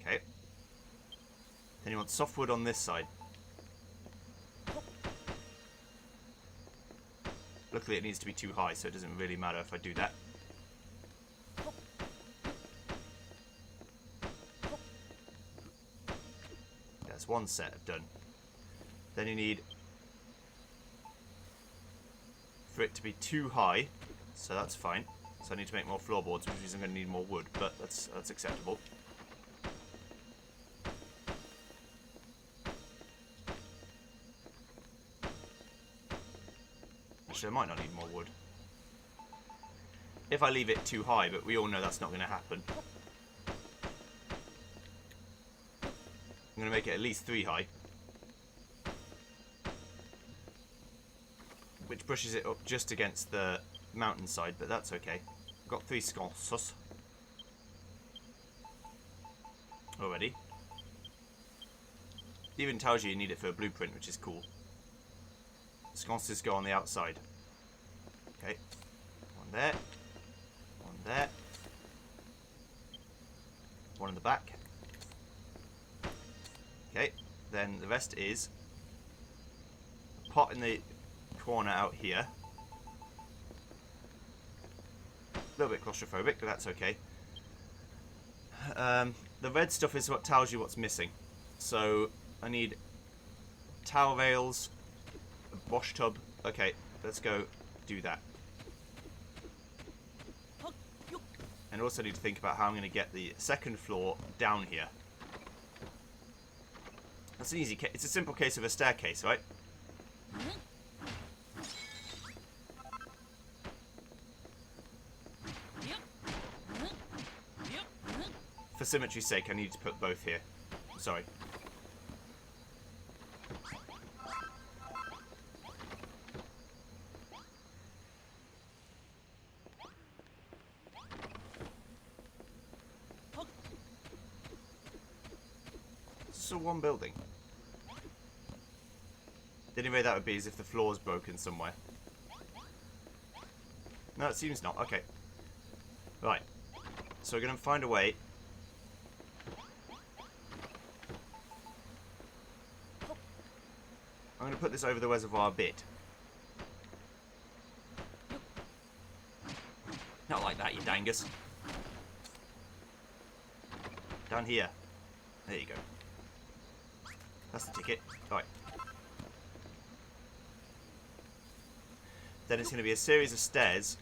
Okay. Then you want softwood on this side. Luckily it needs to be too high, so it doesn't really matter if I do that. That's one set of done. Then you need for it to be too high, so that's fine. So I need to make more floorboards, which means I'm going to need more wood, but that's acceptable. Actually, I might not need more wood. If I leave it too high, but we all know that's not going to happen. I'm going to make it at least 3 high. Which pushes it up just against the mountainside, but that's okay. I've got 3 sconces already. Even tells you need it for a blueprint, which is cool. Sconces go on the outside. Okay. One there. One there. One in the back. Okay. Then the rest is a pot in the corner out here. A little bit claustrophobic, but that's okay. The red stuff is what tells you what's missing. So I need towel rails, a wash tub. Okay, let's go do that. And also need to think about how I'm going to get the second floor down here. That's an easy case. It's a simple case of a staircase, right? For symmetry's sake, I need to put both here. Sorry. So one building. The only way that would be is if the floor's broken somewhere. No, it seems not. Okay. Right. So we're going to find a way. I'm going to put this over the reservoir a bit. Not like that, you dangus. Down here. There you go. That's the ticket. Right. Then it's going to be a series of stairs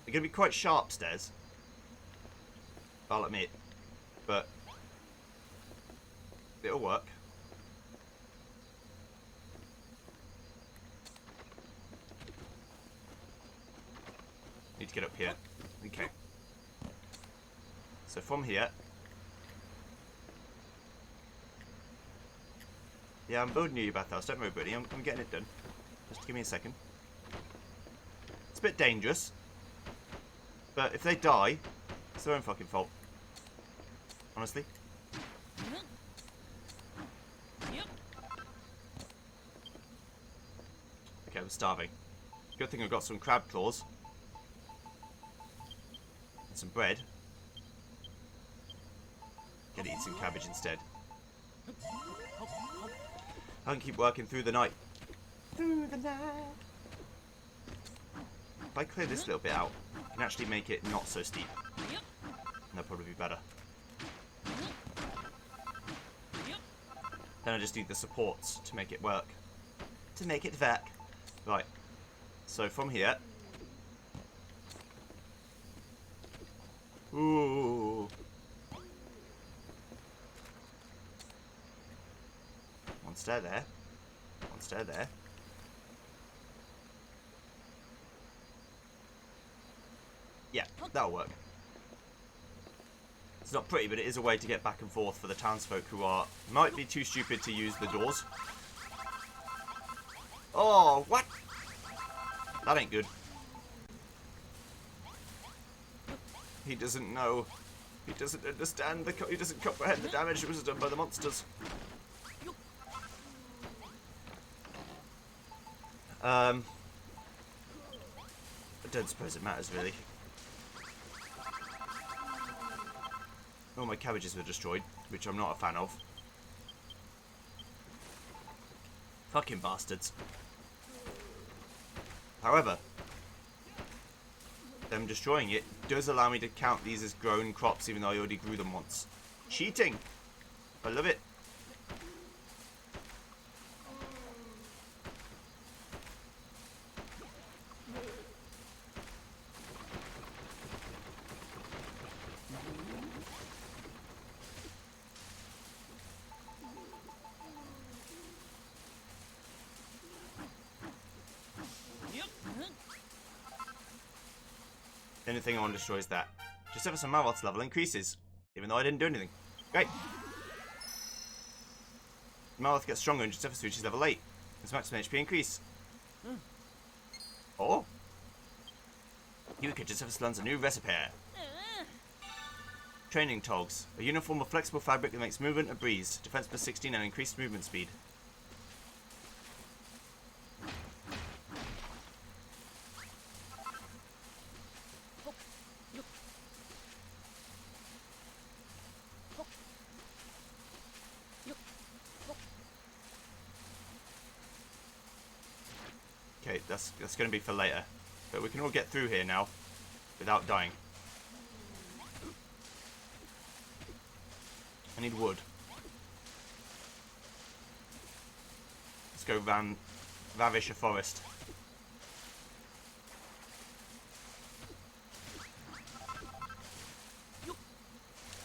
They're going to be quite sharp stairs. I'll admit. But it'll work. Need to get up here. Okay. So from here. Yeah, I'm building you a bathhouse. Don't worry, buddy. I'm getting it done. Just give me a second. It's a bit dangerous. But if they die, it's their own fucking fault. Honestly. Okay, I'm starving. Good thing I've got some crab claws. And some bread. Gonna eat some cabbage instead. I can keep working through the night. Through the night. If I clear this little bit out, I can actually make it not so steep. And that'll probably be better. Then I just need the supports to make it work. To make it work. Right. So from here. Ooh. One stair there. One stair there. Yeah, that'll work. It's not pretty, but it is a way to get back and forth for the townsfolk who might be too stupid to use the doors. Oh, what? That ain't good. He doesn't know. He doesn't understand. He doesn't comprehend the damage that was done by the monsters. I don't suppose it matters, really. All my cabbages were destroyed, which I'm not a fan of. Fucking bastards. However, them destroying it does allow me to count these as grown crops, even though I already grew them once. Cheating! I love it. The only thing I want to destroy is that. Just ever some Malroth's level increases, even though I didn't do anything. Great. Malroth gets stronger and just ever reaches level 8. His maximum HP increase. Oh. Yuka just ever learns a new recipe. Training togs. A uniform of flexible fabric that makes movement a breeze. Defense plus 16 and increased movement speed. Okay, that's going to be for later. But we can all get through here now without dying. I need wood. Let's go ravish a forest.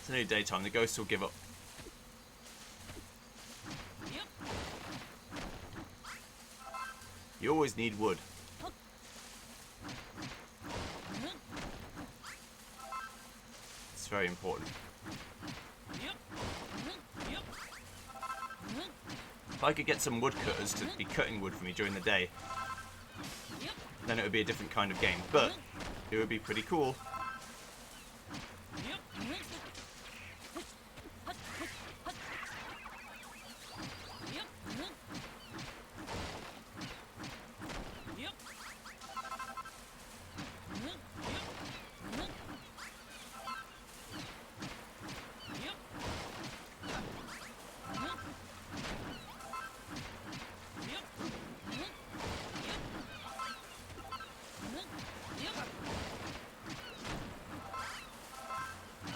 It's only daytime, the ghosts will give up. You always need wood. It's very important. If I could get some woodcutters to be cutting wood for me during the day, then it would be a different kind of game. But it would be pretty cool.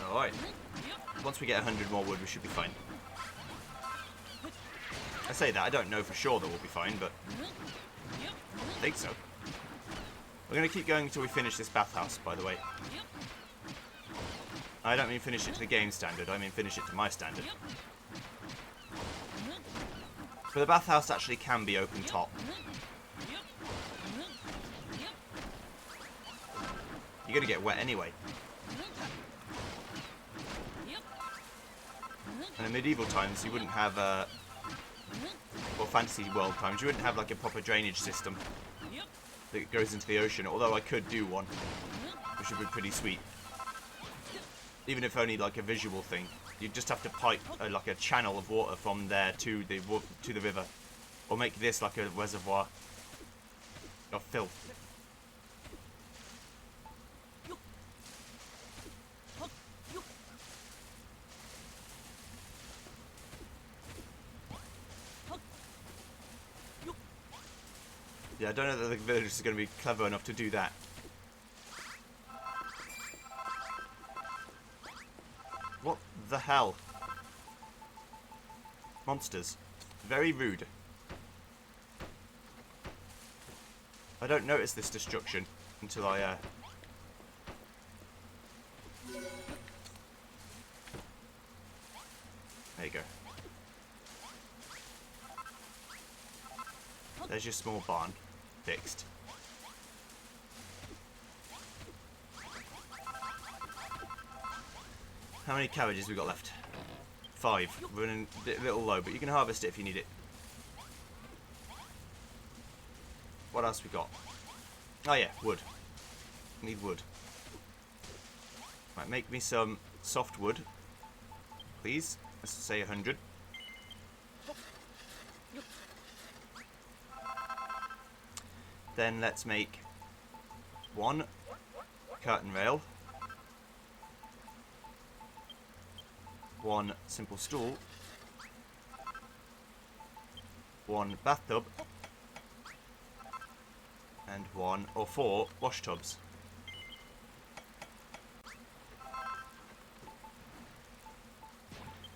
Alright. Once we get 100 more wood, we should be fine. I say that, I don't know for sure that we'll be fine, but I think so. We're going to keep going until we finish this bathhouse, by the way. I don't mean finish it to the game standard, I mean finish it to my standard. But the bathhouse actually can be open top. You're going to get wet anyway. And in medieval times, you wouldn't have, or fantasy world times, you wouldn't have like a proper drainage system that goes into the ocean, although I could do one, which would be pretty sweet. Even if only like a visual thing. You'd just have to pipe like a channel of water from there to the river, or make this like a reservoir of filth. Yeah, I don't know that the villagers are going to be clever enough to do that. What the hell? Monsters. Very rude. I don't notice this destruction until I, There you go. There's your small barn. Fixed. How many cabbages we got left? 5. We're running a little low, but you can harvest it if you need it. What else we got? Oh yeah, wood. Need wood. Right, make me some soft wood, please. Let's say 100. Then let's make 1 curtain rail, 1 simple stool, 1 bathtub, and 1 or 4 wash tubs.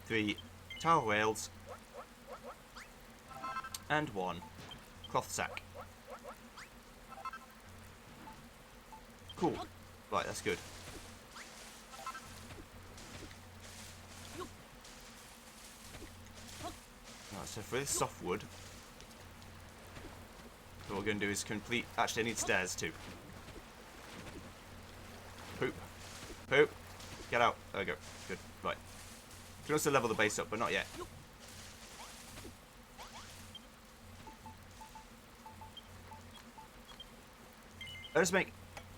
Three towel rails, and 1 cloth sack. Cool. Right, that's good. Right, so for this soft wood, what we're going to do is complete... Actually, I need stairs too. Poop. Poop. Get out. There we go. Good. Right. You can also level the base up, but not yet. Let's make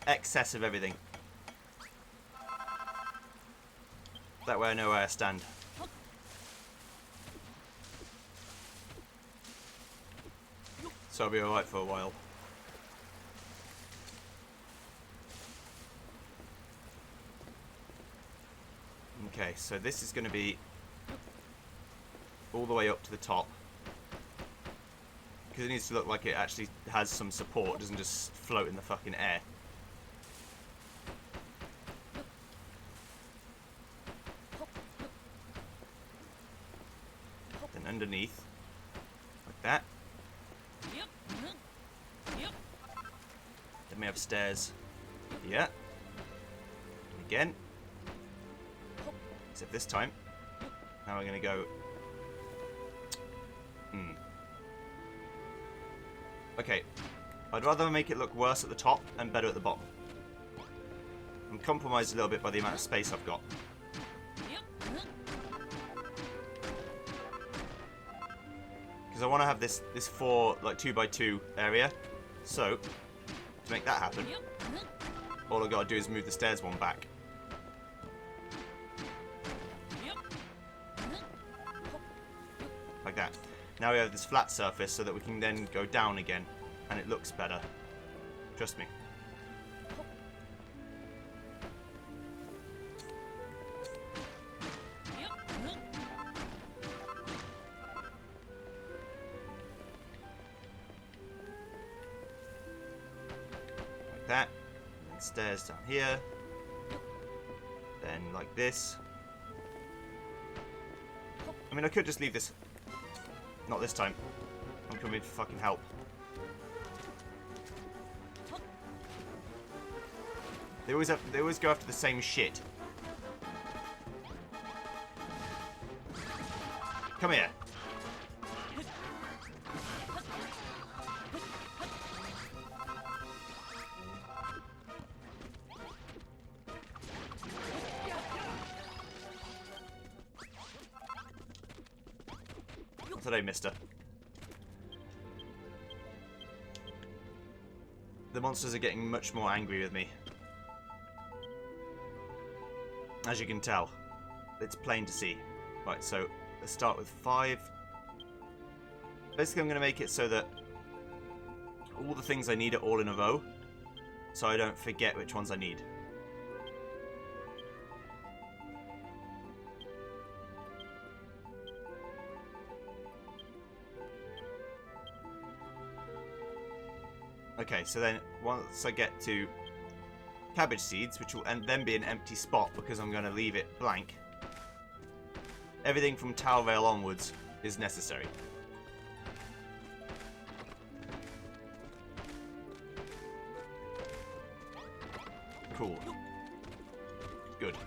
excess of everything. That way I know where I stand. So I'll be alright for a while. Okay, so this is going to be all the way up to the top. Because it needs to look like it actually has some support, it doesn't just float in the fucking air. Then underneath, like that. Then we have stairs here. Again. Except this time, now we're going to go... Okay, I'd rather make it look worse at the top and better at the bottom. I'm compromised a little bit by the amount of space I've got. Because I want to have this 4, like 2x2 area. So, to make that happen, all I've got to do is move the stairs one back. Like that. Now we have this flat surface so that we can then go down again and it looks better. Trust me. Like that. And then stairs down here. Then like this. I mean, I could just leave this. Not this time. I'm coming for fucking help. They always go after the same shit. Come here. Not today, mister. The monsters are getting much more angry with me. As you can tell. It's plain to see. Right, so let's start with 5. Basically, I'm going to make it so that all the things I need are all in a row, so I don't forget which ones I need. Okay, so then once I get to cabbage seeds, which will then be an empty spot because I'm going to leave it blank, everything from Tower Vale onwards is necessary. Cool. Good.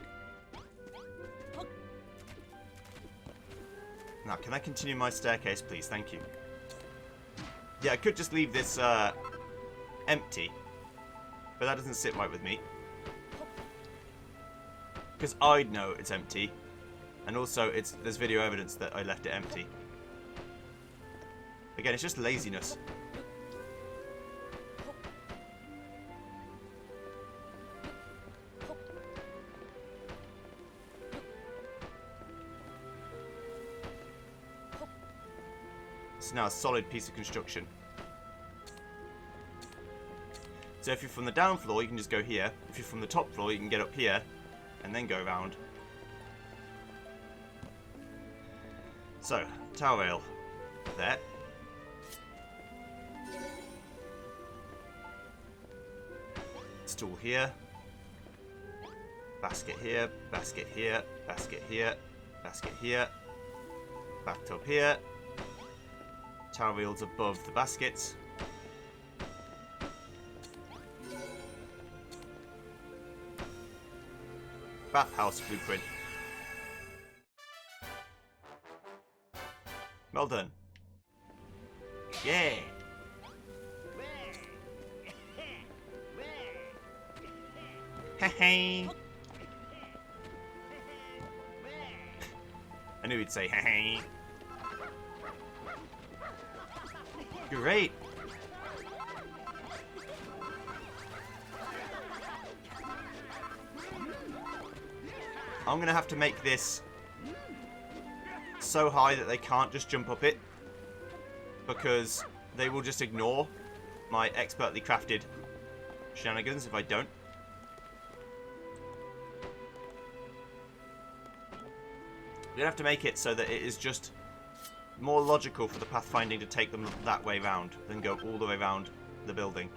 Now, can I continue my staircase, please? Thank you. Yeah, I could just leave this empty, but that doesn't sit right with me. Because I'd know it's empty, and also there's video evidence that I left it empty. Again, it's just laziness. It's now a solid piece of construction. So if you're from the down floor, you can just go here. If you're from the top floor, you can get up here and then go around. So, Tower Rail. There. Stool here. Basket here. Basket here. Basket here. Basket here. Bathtub here. Tower rails above the baskets. Bathhouse blueprint. Well done. Yeah. Hey. I knew he'd say hey. Great. I'm going to have to make this so high that they can't just jump up it, because they will just ignore my expertly crafted shenanigans if I don't. We're going to have to make it so that it is just more logical for the pathfinding to take them that way round than go all the way round the building.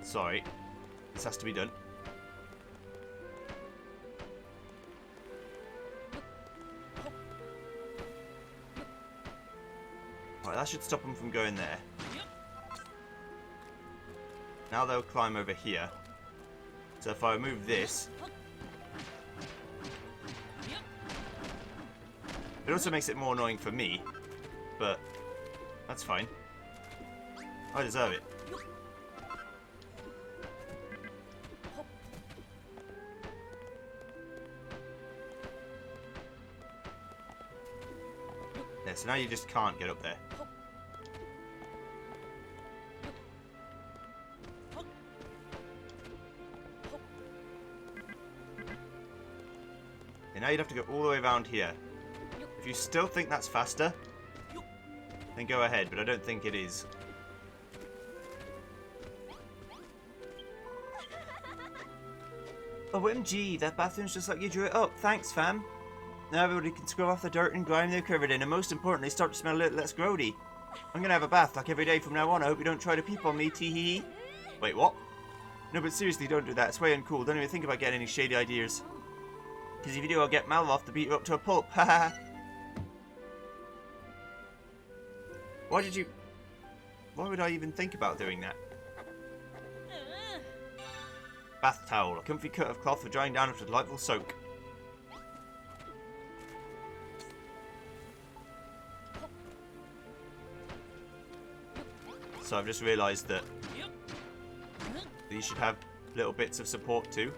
Sorry, this has to be done. Right, that should stop them from going there. Now they'll climb over here. So if I remove this, it also makes it more annoying for me, but that's fine. I deserve it. Yeah, so now you just can't get up there. And now you'd have to go all the way around here. If you still think that's faster, then go ahead, but I don't think it is. OMG, that bathroom's just like you drew it up. Thanks, fam. Now everybody can scrub off the dirt and grime they're covered in, and most importantly, start to smell a little less grody. I'm gonna have a bath like every day from now on. I hope you don't try to peep on me, tee-hee-hee. Wait, what? No, but seriously, don't do that. It's way uncool. Don't even think about getting any shady ideas. Because if you do, I'll get Malroth to beat you up to a pulp. Haha. Why did you... Why would I even think about doing that? Bath towel. A comfy cut of cloth for drying down after a delightful soak. So I've just realised that these should have little bits of support too.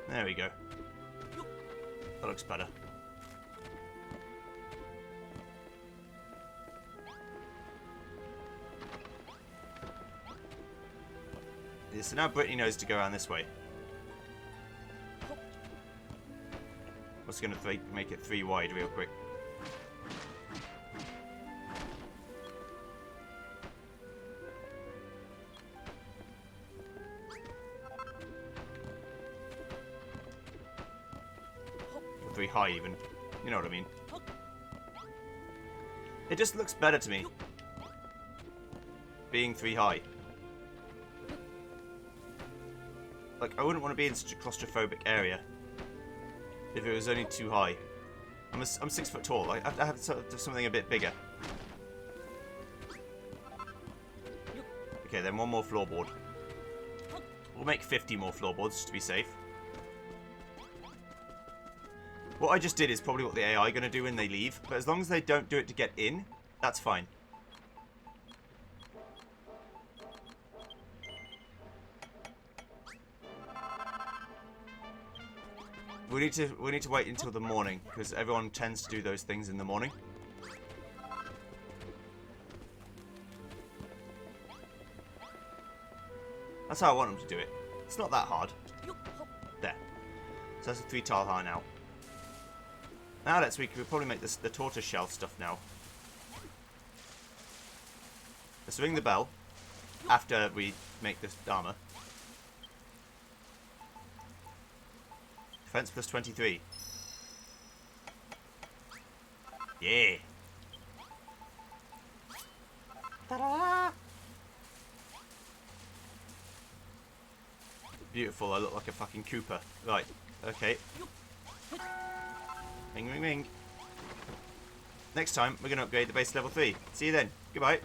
There we go. That looks better. Yeah, so now Brittany knows to go around this way. What's going to make it 3 wide real quick? Or 3 high even. You know what I mean. It just looks better to me. Being 3 high. Like, I wouldn't want to be in such a claustrophobic area if it was only 2 high. I'm 6 foot tall. I have to have something a bit bigger. Okay, then 1 more floorboard. We'll make 50 more floorboards just to be safe. What I just did is probably what the AI are going to do when they leave, but as long as they don't do it to get in, that's fine. We need to wait until the morning because everyone tends to do those things in the morning. That's how I want them to do it. It's not that hard. There. So that's a 3 tile high now. Now we could probably make this the tortoise shell stuff now. Let's ring the bell after we make this armor. Defense plus 23. Yeah. Ta-da! Beautiful, I look like a fucking Cooper. Right, okay. Ring, ring, ring. Next time, we're going to upgrade the base to level 3. See you then. Goodbye.